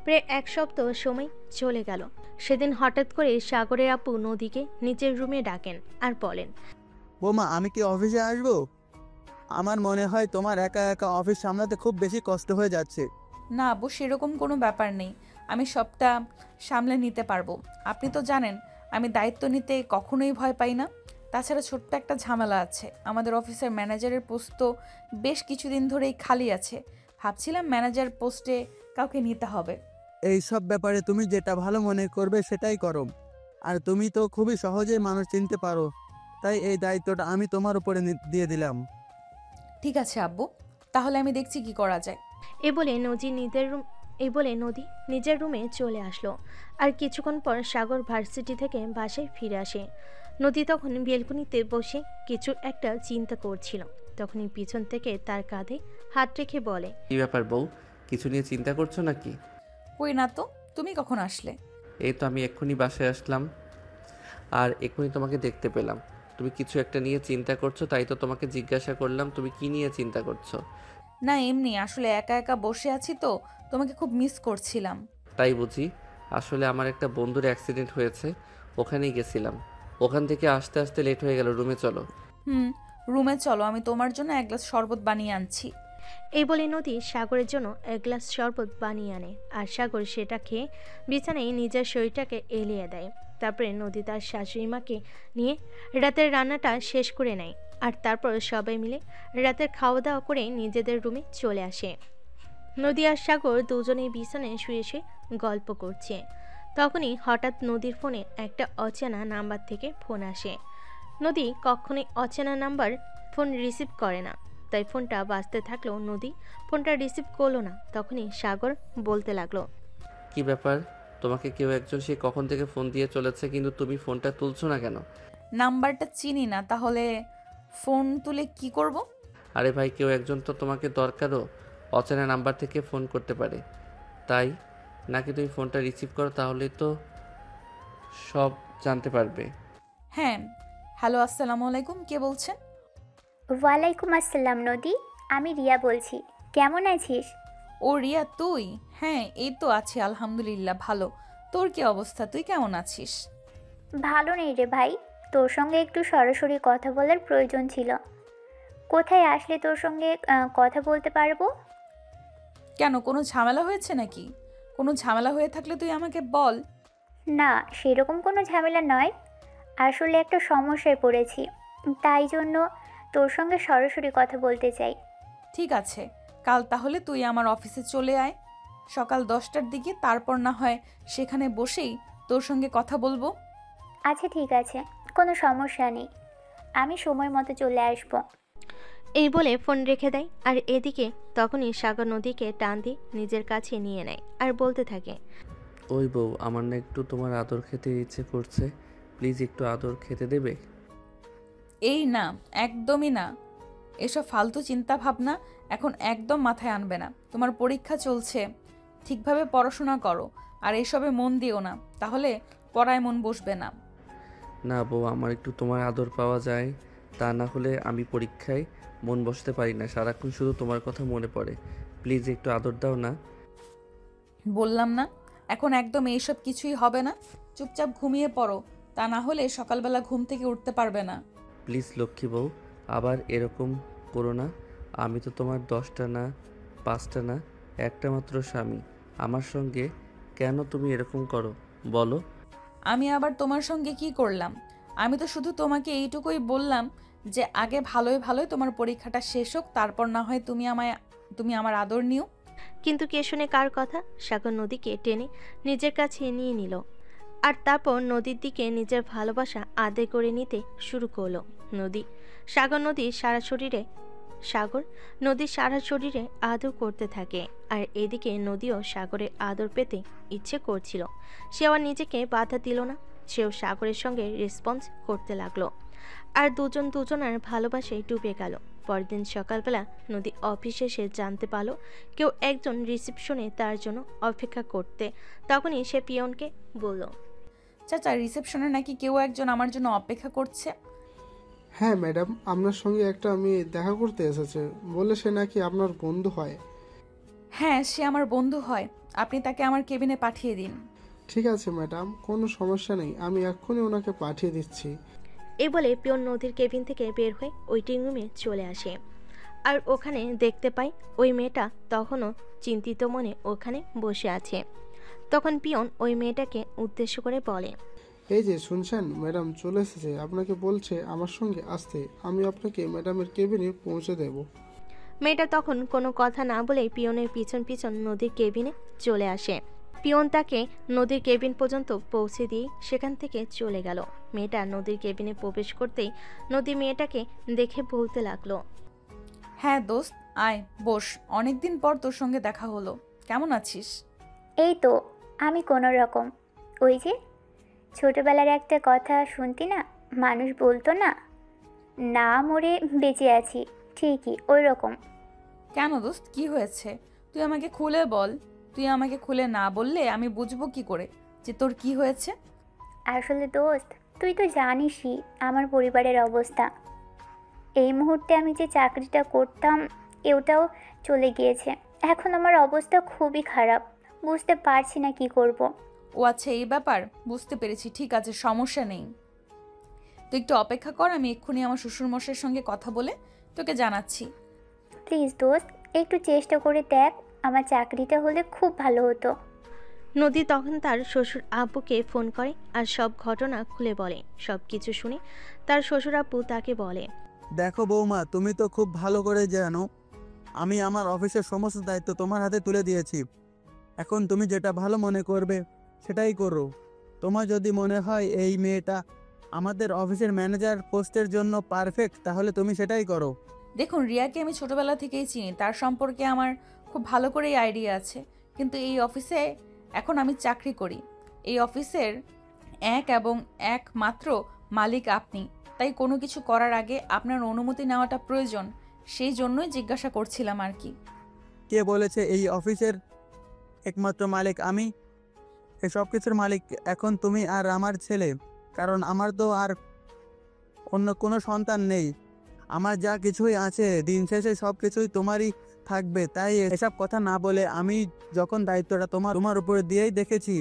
প্রায় 1 সপ্তাহ সময় চলে গেল। সেদিন হঠাৎ করে সাগরের আব্বু নদীকে নিচের রুমে ডাকেন আর বলেন। বৌমা, আমি কি অফিসে আসবো? আমার মনে হয় তোমার একা একা অফিস সামলাতে খুব বেশি কষ্ট হয়ে যাচ্ছে। না আব্বু, সেরকম কোনো ব্যাপার নেই, আমি সবটা সামলে নিতে পারবো। আপনি তো জানেন আমি দায়িত্ব নিতে কখনোই ভয় পাই না। তাছাড়া ছোট্ট একটা ঝামেলা আছে, আমাদের অফিসের ম্যানেজারের পোস্ট তো বেশ কিছুদিন ধরেই খালি আছে। ভাবছিলাম ম্যানেজার পোস্টে কাউকে নিতে হবে। এই সব ব্যাপারে তুমি যেটা ভালো মনে করবে সেটাই করো। আর তুমি তো খুবই সহজেই মানুষ চিনতে পারো, তাই এই দায়িত্বটা আমি তোমার উপরে দিয়ে দিলাম। ঠিক আছে আব্বু, তাহলে আমি দেখছি কি করা যায়। এই বলে নদী নিজের রুমে চলে আসলো। আর কিছুক্ষণ পর সাগর ভার্সিটি থেকে বাসায় ফিরে আসে। নদী তখন বেলকনিতে বসে কিছু একটা চিন্তা করছিল। তখনই পিছন থেকে তার কাঁধে হাত রেখে বলে, কি ব্যাপার বউ, কিছু নিয়ে চিন্তা করছো নাকি? কই না তো, তুমি কখন আসলে? এই তো আমি এক্ষুনি বাসায় আসলাম, আর এক্ষুনি তোমাকে দেখতে পেলাম। তুমি কিছু একটা নিয়ে চিন্তা করছো, তাই তো তোমাকে জিজ্ঞাসা করলাম তুমি কি নিয়ে চিন্তা করছো। না এমনি, আসলে একা একা বসে আছি তো, তোমাকে খুব মিস করছিলাম। তাই বুঝি? আসলে আমার একটা বন্ধুর অ্যাক্সিডেন্ট হয়েছে, ওখানেই গেছিলাম। ওখান থেকে আসতে আসতে লেট হয়ে গেল, রুমে চলো। রুমে চলো, আমি তোমার জন্য এক গ্লাস শরবত বানিয়ে আনছি। এই বলে নদী সাগরের জন্য এক গ্লাস শরবত বানিয়ে আনে। আর সাগর সেটা খেয়ে বিছানায় নিজের শরীরটাকে এলিয়ে দেয়। তারপরে নদী তার শাশুড়ি মাকে নিয়ে রাতের রান্নাটা শেষ করে নেয়। আর তারপর সবাই মিলে রাতের খাওয়া দাওয়া করে নিজেদের রুমে চলে আসে। নদী আর সাগর দুজনেই বিছানায় শুয়ে শুয়ে গল্প করছে। তখনই হঠাৎ নদীর ফোনে একটা অচেনা নাম্বার থেকে ফোন আসে। নদী কখনোই অচেনা নাম্বার ফোন রিসিভ করে না, তাই ফোনটা বাজতে থাকলেও নদী ফোনটা রিসিভ করলো না। তখনই সাগর বলতে লাগলো, কি ব্যাপার, তোমাকে কেউ একজন সে কখন থেকে ফোন দিয়ে চলেছে, কিন্তু তুমি ফোনটা তুলছো না কেন? নাম্বারটা চিনি না, তাহলে ফোন তুলে কি করব? আরে ভাই, কেউ একজন তো তোমাকে দরকারও, অচেনা নাম্বার থেকে ফোন করতে পারে। তাই নাকি তুমি ফোনটা রিসিভ করো, তাহলেই তো সব জানতে পারবে। হ্যাঁ, হ্যালো, আসসালামু আলাইকুম, কে বলছেন? ওয়ালাইকুম আসসালাম নদী, আমি রিয়া বলছি। কেমন আছিস? ও রিয়া, তুই? হ্যাঁ এই তো আছি, আলহামদুলিল্লাহ ভালো। তোর কি অবস্থা, তুই কেমন আছিস? ভালো নেই রে ভাই, তোর সঙ্গে একটু সরাসরি কথা বলার প্রয়োজন ছিল। কোথায় আসলে তোর সঙ্গে কথা বলতে পারবো? কেন, কোনো ঝামেলা হয়েছে নাকি? কোনো ঝামেলা হয়ে থাকলে তুই আমাকে বল। না, সেরকম কোনো ঝামেলা নয়, আসলে একটা সমস্যায় পড়েছি, তাই জন্য তোর সঙ্গে সরাসরি কথা বলতে চাই। ঠিক আছে, কাল তাহলে তুই আমার অফিসে চলে আয় সকাল 10টার দিকে, তারপর না হয় সেখানে বসেই তোর সঙ্গে কথা বলবো। আচ্ছা ঠিক আছে, কোনো সমস্যা নেই, আমি সময় মতো চলে আসবো। এই বলে ফোন রেখে দেয়। আর এদিকে তখনই সাগর নদীকে টান দিয়ে নিজের কাছে নিয়ে নেয় আর বলতে থাকে, ওই বউ, আমার না একটু তোমার আদর খেতে ইচ্ছে করছে, প্লিজ একটু আদর খেতে দেবে? এই না, একদমই না, এসব ফালতু চিন্তা ভাবনা এখন একদম মাথায় আনবে না। তোমার পরীক্ষা চলছে, ঠিকভাবে পড়াশোনা করো, আর এসবে মন দিও না, তাহলে পড়ায় মন বসবে না। না বউ, আমার একটু তোমার আদর পাওয়া যায়, তা না হলে আমি পরীক্ষায় মন বসতে পারি না, সারাক্ষণ শুধু তোমার কথা মনে পড়ে। প্লিজ একটু আদর দাও না। বললাম না, এখন একদম এইসব কিছুই হবে না, চুপচাপ ঘুমিয়ে পড়ো, তা না হলে সকালবেলা ঘুম থেকে উঠতে পারবে না। প্লিজ লক্ষ্মী বউ, আবার এরকম করো না। আমি তো তোমার 10টা না 5টা না, একটা মাত্র স্বামী। আমার সঙ্গে কেন তুমি এরকম করো বলো? আমি আবার তোমার সঙ্গে কি করলাম? আমি তো শুধু তোমাকে এইটুকুই বললাম যে আগে ভালোই ভালোই তোমার পরীক্ষাটা শেষ হোক, তারপর না হয় তুমি আমার আদর নিও। কিন্তু কে শুনে কার কথা? সাগর নদীকে টেনে নিজের কাছে নিয়ে নিল। আর তারপর নদীর দিকে নিজের ভালোবাসা আদায় করে নিতে শুরু করলো নদী। সাগর নদীর সারা শরীরে আদর করতে থাকে। আর এদিকে নদীও সাগরের আদর পেতে ইচ্ছে করছিল। সে আবার নিজেকে বাধা দিল না, সেও সাগরের সঙ্গে রেসপন্স করতে লাগলো। আর দুজন দুজনার ভালোবাসায় ডুবে গেল। পরদিন সকালবেলা নদী অফিসে এসে জানতে পারলো কেউ একজন রিসেপশনে তার জন্য অপেক্ষা করতে। তখনই সে পিয়নকে বলল, চাচা, রিসেপশনে নাকি কেউ একজন আমার জন্য অপেক্ষা করছে। হ্যাঁ ম্যাডাম, আপনার সঙ্গে একটা মেয়ে দেখা করতে এসেছে, বলে সে নাকি আপনার বন্ধু হয়। হ্যাঁ, সে আমার বন্ধু হয়, আপনি তাকে আমার কেবিনে পাঠিয়ে দিন। ঠিক আছে ম্যাডাম, কোনো সমস্যা নেই, আমি এক্ষুনি ওনাকে পাঠিয়ে দিচ্ছি। এই বলে পিয়ন নদীর কেবিন থেকে বের হয়ে ওয়েটিং রুমে চলে আসে। আর ওখানে দেখতে পাই ওই মেয়েটা তখনও চিন্তিত মনে ওখানে বসে আছে। তখন পিয়ন ওই মেয়েটাকে উদ্দেশ্য করে বলে, এই যে শুনছেন, ম্যাডাম চলে এসেছে, আপনাকে বলছে আমার সঙ্গে আসতে। আমি আপনাকে ম্যাডামের কেবিনে পৌঁছে দেব। মেয়েটা তখন কোনো কথা না বলেই পিয়নের পিছন পিছন নদীর কেবিনে চলে আসে। পিয়ন তাকে নদীর কেবিন পর্যন্ত পৌঁছে দিয়ে সেখান থেকে চলে গেল। মেয়েটা নদীর কেবিনে প্রবেশ করতেই নদী মেয়েটাকে দেখে বলতে লাগলো, হ্যাঁ দোস্ত, আয় বস, অনেকদিন পর তোর সঙ্গে দেখা হলো। কেমন আছিস? এই তো আমি কোনো রকম। ওই যে ছোটবেলার একটা কথা শুনতি না, মানুষ বলতো না, না মরে বেঁচে আছি, ঠিকই ওই রকম। কেন দোস্ত, কি হয়েছে? তুই আমাকে খুলে বল। তুই আমাকে খুলে না বললে আমি বুঝবো কি করে যে তোর কি হয়েছে? আসলে দোস্ত, তুই তো জানিসই আমার পরিবারের অবস্থা। এই মুহূর্তে আমি যে চাকরিটা করতাম ওটাও চলে গিয়েছে। এখন আমার অবস্থা খুবই খারাপ, বুঝতে পারছি না কি করব। ও আচ্ছা, এই ব্যাপার, বুঝতে পেরেছি। ঠিক আছে, সমস্যা নেই। তুই একটু অপেক্ষা কর, আমি এক্ষুনি আমার শ্বশুরমশাইয়ের সঙ্গে কথা বলে তোকে জানাচ্ছি। প্লিজ দোস্ত, একটু চেষ্টা করে দেখ, আমার চাকরিটা হলে খুব ভালো হতো। নদী তখন তার শ্বশুর আব্বুকে ফোন করে আর সব ঘটনা খুলে বলে। সব কিছু শুনে তার শ্বশুর আব্বু তাকে বলে, দেখো বৌমা, তুমি তো খুব ভালো করে জানো আমি আমার অফিসের সমস্ত দায়িত্ব তোমার হাতে তুলে দিয়েছি। এখন তুমি যেটা ভালো মনে করবে সেটাই করো। তোমার যদি মনে হয় এই মেয়েটা আমাদের অফিসের ম্যানেজার পোস্টের জন্য পারফেক্ট, তাহলে তুমি সেটাই করো। দেখুন, রিয়াকে আমি ছোটবেলা থেকেই চিনি, তার সম্পর্কে আমার খুব ভালো করেই আইডিয়া আছে। কিন্তু এই অফিসে এখন আমি চাকরি করি। এই অফিসের এক এবং একমাত্র মালিক আপনি। তাই কোনো কিছু করার আগে আপনার অনুমতি নেওয়াটা প্রয়োজন। সেই জন্যই জিজ্ঞাসা করছিলাম আর কি। কে বলেছে এই অফিসের একমাত্র মালিক আমি? এই সব কিছুর মালিক এখন তুমি আর আমার ছেলে। কারণ আমার তো আর অন্য কোনো সন্তান নেই। আমার যা কিছুই আছে দিন শেষে সব কিছুই তোমারই থাকবে। তাই এসব কথা না বলে আমি যখন দায়িত্বটা তোমার উপরে দিয়েই দেখেছি,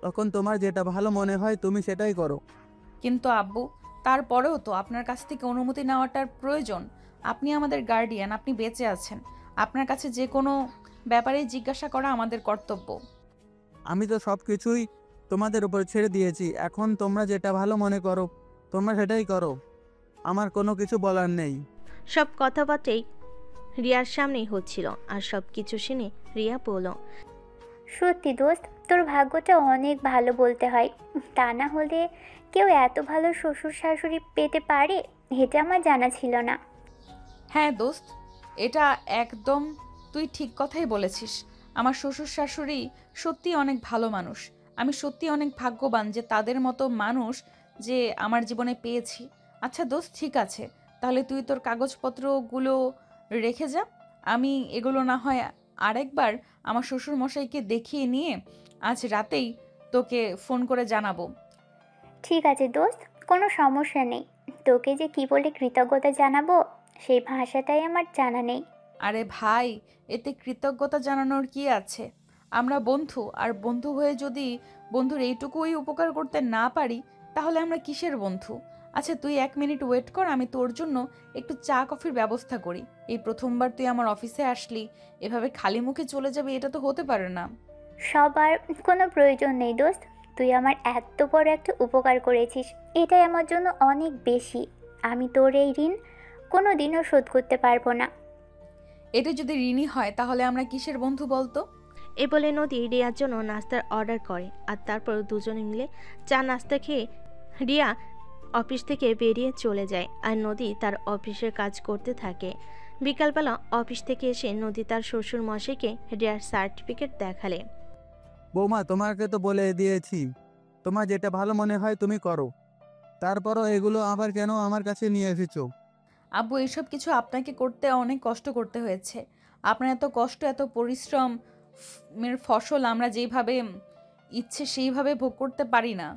তখন তোমার যেটা ভালো মনে হয় তুমি সেটাই করো। কিন্তু আব্বু, তারপরেও তো আপনার কাছ থেকে অনুমতি নেওয়াটার প্রয়োজন। আপনি আমাদের গার্ডিয়ান, আপনি বেঁচে আছেন। আপনার কাছে যে কোনো ব্যাপারেই জিজ্ঞাসা করা আমাদের কর্তব্য। আমি তো সব কিছুই তোমাদের উপর ছেড়ে দিয়েছি। এখন তোমরা যেটা ভালো মনে করো তোমরা সেটাই করো, আমার কোনো কিছু বলার নেই। সব কথাবার্তাই রিয়ার সামনেই হচ্ছিল আর সব কিছু শুনে রিয়া বলল, সত্যি দোস্ত, তোর ভাগ্যটা অনেক ভালো বলতে হয়। তা না হলে কেউ এত ভালো শ্বশুর শাশুড়ি পেতে পারে এটা আমার জানা ছিল না। হ্যাঁ দোস্ত, এটা একদম তুই ঠিক কথাই বলেছিস। আমার শ্বশুর শাশুড়ি সত্যি অনেক ভালো মানুষ। আমি সত্যি অনেক ভাগ্যবান যে তাদের মতো মানুষ যে আমার জীবনে পেয়েছি। আচ্ছা দোস্ত, ঠিক আছে, তাহলে তুই তোর কাগজপত্রগুলো রেখে যা। আমি এগুলো না হয় আরেকবার আমার শ্বশুর মশাইকে দেখিয়ে নিয়ে আজ রাতেই তোকে ফোন করে জানাবো। ঠিক আছে দোস্ত, কোনো সমস্যা নেই। তোকে যে কি বলে কৃতজ্ঞতা জানাবো সেই ভাষাটাই আমার জানা নেই। আরে ভাই, এতে কৃতজ্ঞতা জানানোর কি আছে? আমরা বন্ধু, আর বন্ধু হয়ে যদি বন্ধুর এইটুকুই উপকার করতে না পারি তাহলে আমরা কিসের বন্ধু? আচ্ছা তুই 1 মিনিট ওয়েট কর, আমি তোর জন্য একটু চা কফির ব্যবস্থা করি। এই প্রথমবার তুই আমার অফিসে আসলি, এভাবে খালি মুখে চলে যাবে এটা তো হতে পারে না। সবার কোনো প্রয়োজন নেই দোস্ত, তুই আমার এত বড় একটা উপকার করেছিস, এটাই আমার জন্য অনেক বেশি। আমি তোর এই ঋণ কোনো দিনও শোধ করতে পারবো না। এটা যদি ঋণী হয় তাহলে আমরা কিসের বন্ধু বলতো? এ বলে নদী রিয়ার জন্য নাস্তার অর্ডার করে আর তারপর দুজনে মিলে চা নাস্তা খেয়ে রিয়া অফিস থেকে বেরিয়ে চলে যায় আর নদী তার অফিসের কাজ করতে থাকে। বিকালবেলা অফিস থেকে এসে নদী তার শ্বশুর মশাইকে রিয়ার সার্টিফিকেট দেখালে। বৌমা, তোমাকে তো বলে দিয়েছি তোমার যেটা ভালো মনে হয় তুমি করো, তারপরও এগুলো আবার কেন আমার কাছে নিয়ে এসেছো? আব্বু, এসব কিছু আপনাকে করতে অনেক কষ্ট করতে হয়েছে। আপনার এত কষ্ট, এত পরিশ্রম এর ফসল আমরা যেইভাবে ইচ্ছে সেইভাবে ভোগ করতে পারি না।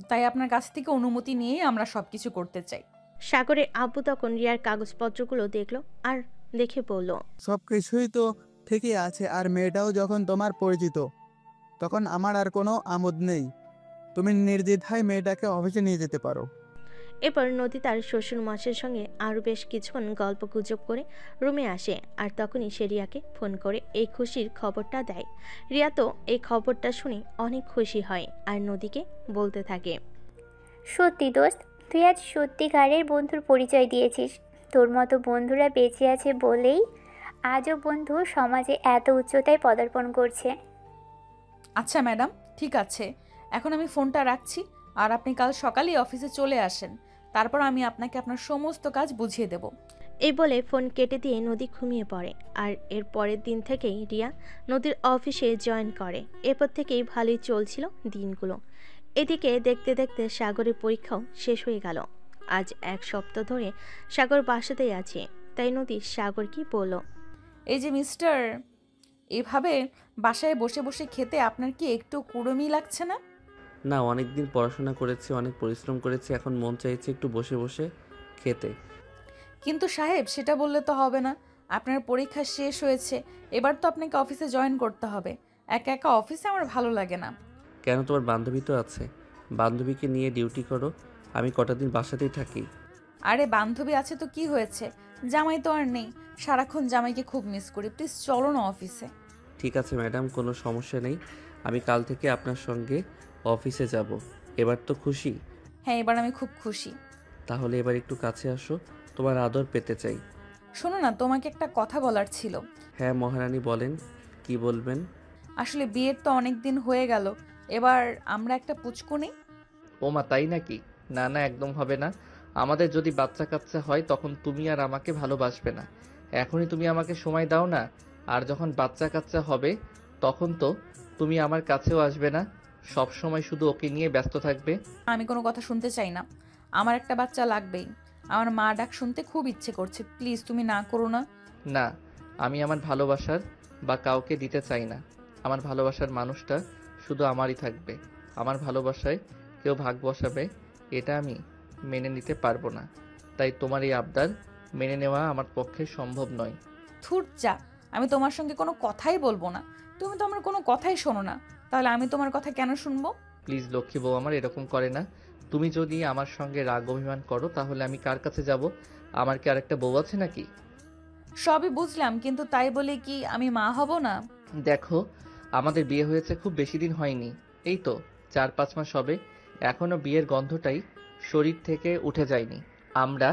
তাই আপনার কাছ থেকে অনুমতি নিয়েই আমরা সব কিছু করতে চাই। সাগরের আব্বু তখন রিয়ার কাগজপত্রগুলো দেখলো আর দেখে বলল, সব কিছুই তো ঠিকই আছে, আর মেয়েটাও যখন তোমার পরিচিত তখন আমার আর কোনো আমোদ নেই। তুমি নির্দ্বিধায় মেয়েটাকে অফিসে নিয়ে যেতে পারো। এরপর নদী তার শ্বশুর মশাইয়ের সঙ্গে আরও বেশ কিছুক্ষণ গল্প গুজব করে রুমে আসে। আর তখনই সে রিয়াকে ফোন করে এই খুশির খবরটা দেয়। রিয়া তো এই খবরটা শুনে অনেক খুশি হয় আর নদীকে বলতে থাকে, সত্যি দোস্ত, তুই আজ সত্যিকারের বন্ধুর পরিচয় দিয়েছিস। তোর মতো বন্ধুরা বেঁচে আছে বলেই আজও বন্ধু সমাজে এত উচ্চতায় পদার্পণ করছে। আচ্ছা ম্যাডাম, ঠিক আছে, এখন আমি ফোনটা রাখছি। আর আপনি কাল সকালেই অফিসে চলে আসেন, তারপর আমি আপনাকে আপনার সমস্ত কাজ বুঝিয়ে দেব। এই বলে ফোন কেটে দিয়ে নদী ঘুমিয়ে পড়ে। আর এর পরের দিন থেকেই রিয়া নদীর অফিসে জয়েন করে। এরপর থেকেই ভালোই চলছিল দিনগুলো। এদিকে দেখতে দেখতে সাগরের পরীক্ষাও শেষ হয়ে গেল। আজ 1 সপ্তাহ ধরে সাগর বাসাতেই আছে। তাই নদী সাগরকে বলল, এই যে মিস্টার, এভাবে বাসায় বসে বসে খেতে আপনার কি একটু কুড়মি লাগছে না? না, অনেক দিন পড়াশোনা করেছি, অনেক পরিশ্রম করেছি, এখন মন চাইছে একটু বসে বসে খেতে। কিন্তু সাহেব, সেটা বললে তো হবে না। আপনার পরীক্ষা শেষ হয়েছে, এবার তো আপনাকে অফিসে জয়েন করতে হবে। একা একা অফিসে আমার ভালো লাগে না। কেন, তোমার বান্ধবী তো আছে, বান্ধবীকে নিয়ে ডিউটি করো, আমি কটা দিন বাসাতেই থাকি। আরে বান্ধবী আছে তো কি হয়েছে, জামাই তো আর নেই। সারাক্ষণ জামাইকে খুব মিস করি। প্লিজ চলো না অফিসে। ঠিক আছে ম্যাডাম, কোনো সমস্যা নেই, আমি কাল থেকে আপনার সঙ্গে অফিসে যাব। এবার তো খুশি? হ্যাঁ, এবার আমি খুব খুশি। তাহলে এবার একটু কাছে আসো, তোমার আদর পেতে চাই। শোনো না, তোমাকে একটা কথা বলার ছিল। হ্যাঁ মহারানী, বলেন, কি বলবেন? আসলে বিয়ের তো অনেক দিন হয়ে গেল, এবার আমরা একটা পুচকু নেই। ও মা, তাই নাকি? না না, একদম হবে না। আমাদের যদি বাচ্চা কাচ্চা হয় তখন তুমি আর আমাকে ভালোবাসবে না। এখনই তুমি আমাকে সময় দাও না। আর যখন বাচ্চা কাচ্চা হবে তখন তো তুমি আমার কাছেও আসবে না, সব সময় শুধু ওকে নিয়ে ব্যস্ত থাকবে। আমি কোনো কথা শুনতে চাই না, আমার একটা বাচ্চা লাগবেই। আমার মা ডাক শুনতে খুব ইচ্ছে করছে, প্লিজ তুমি না করো না। না, আমি আমার ভালোবাসার বা কাউকে দিতে চাই না। আমার ভালোবাসার মানুষটা শুধু আমারই থাকবে। আমার ভালোবাসায় কেউ ভাগ বসাবে এটা আমি মেনে নিতে পারবো না। তাই তোমার এই আবদার মেনে নেওয়া আমার পক্ষে সম্ভব নয়। থুর যা, আমি তোমার সঙ্গে কোনো কথাই বলবো না। তুমি তো আমার কোনো কথাই শোনো না, তাহলে আমি তোমার কথা কেন শুনবো? প্লিজ লক্ষ্মী বউ আমার এরকম করে না। তুমি যদি আমার সঙ্গে রাগ অভিমান করো তাহলে আমি কার কাছে যাব? আমার কি আরেকটা বউ আছে নাকি? সবই বুঝলাম, কিন্তু তাই বলে কি আমি মা হব না? দেখো, আমাদের বিয়ে হয়েছে খুব বেশি দিন হয়নি, এই তো 4-5 মাস হবে। এখনো বিয়ের গন্ধটাই শরীর থেকে উঠে যায়নি। আমরা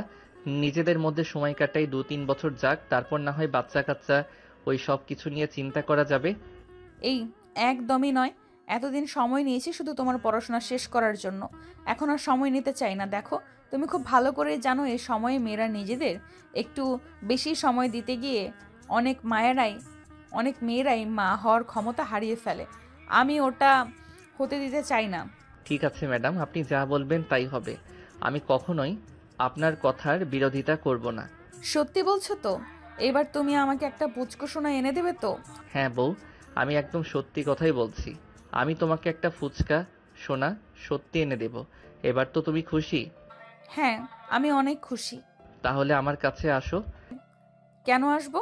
নিজেদের মধ্যে সময় কাটাই, 2-3 বছর যাক, তারপর না হয় বাচ্চা কাচ্চা ওই সব কিছু নিয়ে চিন্তা করা যাবে। এই একদমই নয়। এতদিন সময় নিয়েছি শুধু তোমার পড়াশোনা শেষ করার জন্য, এখন আর সময় নিতে চাই না। দেখো, তুমি খুব ভালো করে জানো এই সময়ে মেয়েরা নিজেদের একটু বেশি সময় দিতে গিয়ে অনেক মেয়েরাই মা হওয়ার ক্ষমতা হারিয়ে ফেলে। আমি ওটা হতে দিতে চাই না। ঠিক আছে ম্যাডাম, আপনি যা বলবেন তাই হবে। আমি কখনোই আপনার কথার বিরোধিতা করব না। সত্যি বলছো তো? এবার তুমি আমাকে একটা পুচকু সোনা এনে দেবে তো? হ্যাঁ বউ, আমি একদম সত্যি কথাই বলছি। আমি তোমাকে একটা ফুচকা সোনা সত্যি এনে দেব। এবার তো তুমি খুশি? হ্যাঁ, আমি অনেক খুশি। তাহলে আমার কাছে আসো। কেন আসবো?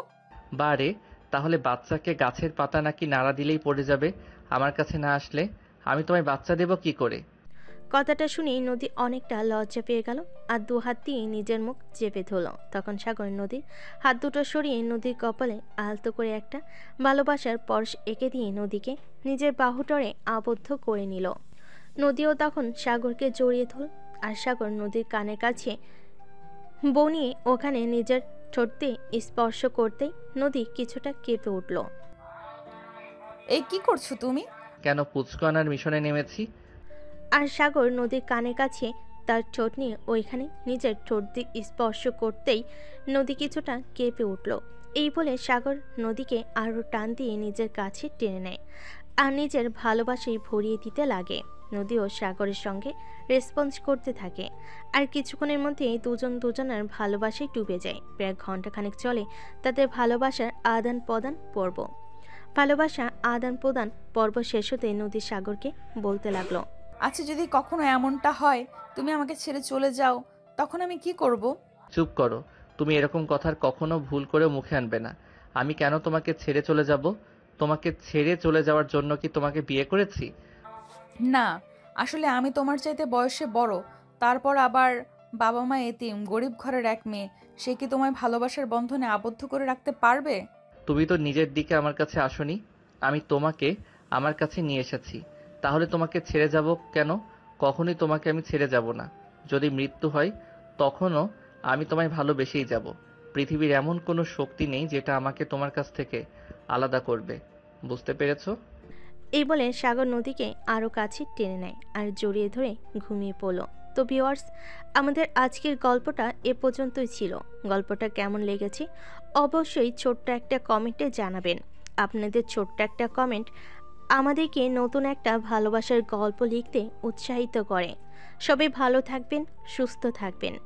বারে, তাহলে বাচ্চাকে গাছের পাতা নাকি নাড়া দিলেই পড়ে যাবে? আমার কাছে না আসলে আমি তোমায় বাচ্চা দেব কি করে? কথাটা শুনেই নদী অনেকটা লজ্জা পেয়ে গেল আর 2 হাত দিয়ে নিজের মুখ চেপে ধরল। তখন সাগর নদীর হাত দুটো সরিয়ে নদীর কপালে আলতো করে একটা ভালোবাসার পরশ এঁকে দিয়ে নদীকে নিজের বাহুটরে আবদ্ধ করে নিল। নদীও তখন সাগরকে জড়িয়ে ধরল আর সাগর নদীর কানের কাছে বউ নিয়ে ওখানে নিজের ঠোঁটে স্পর্শ করতেই নদী কিছুটা কেঁপে উঠল। এই কি করছো তুমি? কেন, পুচকু আনার মিশনে নেমেছি। আর সাগর নদীর কানের কাছে তার ঠোঁট নিয়ে ওইখানে নিজের ঠোঁট দিয়ে স্পর্শ করতেই নদী কিছুটা কেঁপে উঠল। এই বলে সাগর নদীকে আরও টান দিয়ে নিজের কাছে টেনে নেয় আর নিজের ভালোবাসায় ভরিয়ে দিতে লাগে। নদীও সাগরের সঙ্গে রেসপন্স করতে থাকে আর কিছুক্ষণের মধ্যেই দুজন দুজনের ভালোবাসায় ডুবে যায়। প্রায় ঘন্টাখানেক চলে তাদের ভালোবাসার আদান প্রদান পর্ব। ভালোবাসা আদান প্রদান পর্ব শেষ হতে নদী সাগরকে বলতে লাগলো, আচ্ছা, যদি কখনো এমনটা হয় তুমি আমাকে ছেড়ে চলে যাও, তখন আমি কি করব? চুপ করো, তুমি এরকম কথার কখনো ভুল করে মুখে আনবে না। আমি কেন তোমাকে ছেড়ে চলে যাব? তোমাকে ছেড়ে চলে যাওয়ার জন্য কি তোমাকে বিয়ে করেছি? না, আসলে আমি তোমার চাইতে বয়সে বড়, তারপর আবার বাবা মা এতিম, গরিব ঘরের এক মেয়ে, সে কি তোমায় ভালোবাসার বন্ধনে আবদ্ধ করে রাখতে পারবে? তুমি তো নিজের দিকে আমার কাছে আসোনি, আমি তোমাকে আমার কাছে নিয়ে এসেছি। তাহলে তোমাকে ছেড়ে যাব কেন? কখনোই তোমাকে আমি ছেড়ে যাব না। যদি মৃত্যু হয় তখনও আমি তোমায় ভালোবেসেই যাব। পৃথিবীর এমন কোনো শক্তি নেই যেটা আমাকে তোমার কাছ থেকে আলাদা করবে। বুঝতে পেরেছো? এই বলে সাগর নদীকে আরও কাছে টেনে নেয় আর জড়িয়ে ধরে ঘুমিয়ে পড়ল। তো ভিউয়ার্স, আমাদের আজকের গল্পটা এ পর্যন্তই ছিল। গল্পটা কেমন লেগেছে অবশ্যই ছোট্ট একটা কমেন্টে জানাবেন। আপনাদের ছোট্ট একটা কমেন্ট আমাদেরকে নতুন একটা ভালোবাসার গল্প লিখতে উৎসাহিত করে। সবাই ভালো থাকবেন, সুস্থ থাকবেন।